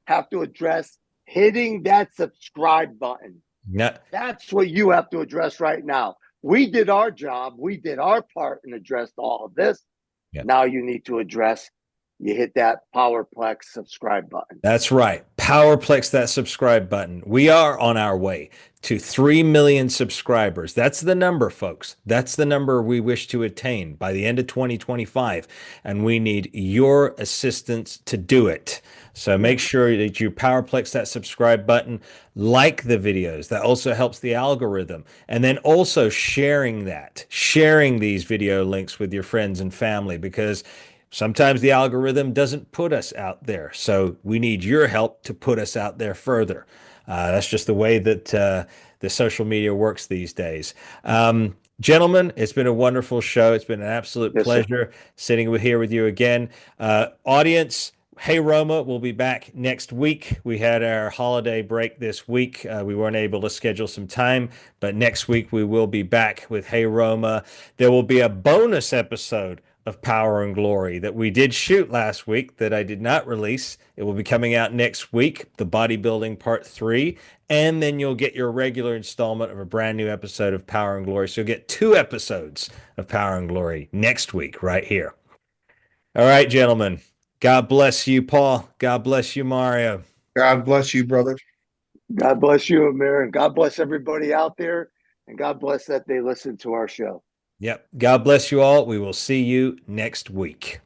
have to address hitting that subscribe button. Yeah. That's what you have to address right now. We did our job. We did our part and addressed all of this. Yeah. Now you need to address, you hit that Powerplex subscribe button. That's right. Powerplex that subscribe button. We are on our way to 3 million subscribers. That's the number, folks. That's the number we wish to attain by the end of 2025. And we need your assistance to do it. So make sure that you Powerplex that subscribe button, like the videos. That also helps the algorithm. And then also sharing these video links with your friends and family, because sometimes the algorithm doesn't put us out there. So we need your help to put us out there further. That's just the way that the social media works these days. Gentlemen, it's been a wonderful show. It's been an absolute pleasure sitting here with you again. Audience, Hey Roma, we'll be back next week. We had our holiday break this week. We weren't able to schedule some time, but next week we will be back with Hey Roma. There will be a bonus episode of Power and Glory that we did shoot last week that I did not release. It will be coming out next week, the bodybuilding part 3, and then you'll get your regular installment of a brand new episode of Power and Glory. So you'll get 2 episodes of Power and Glory next week right here. All right, gentlemen. God bless you, Paul. God bless you, Mario. God bless you, brother. God bless you, Amir, and God bless everybody out there, and God bless that they listen to our show. Yep. God bless you all. We will see you next week.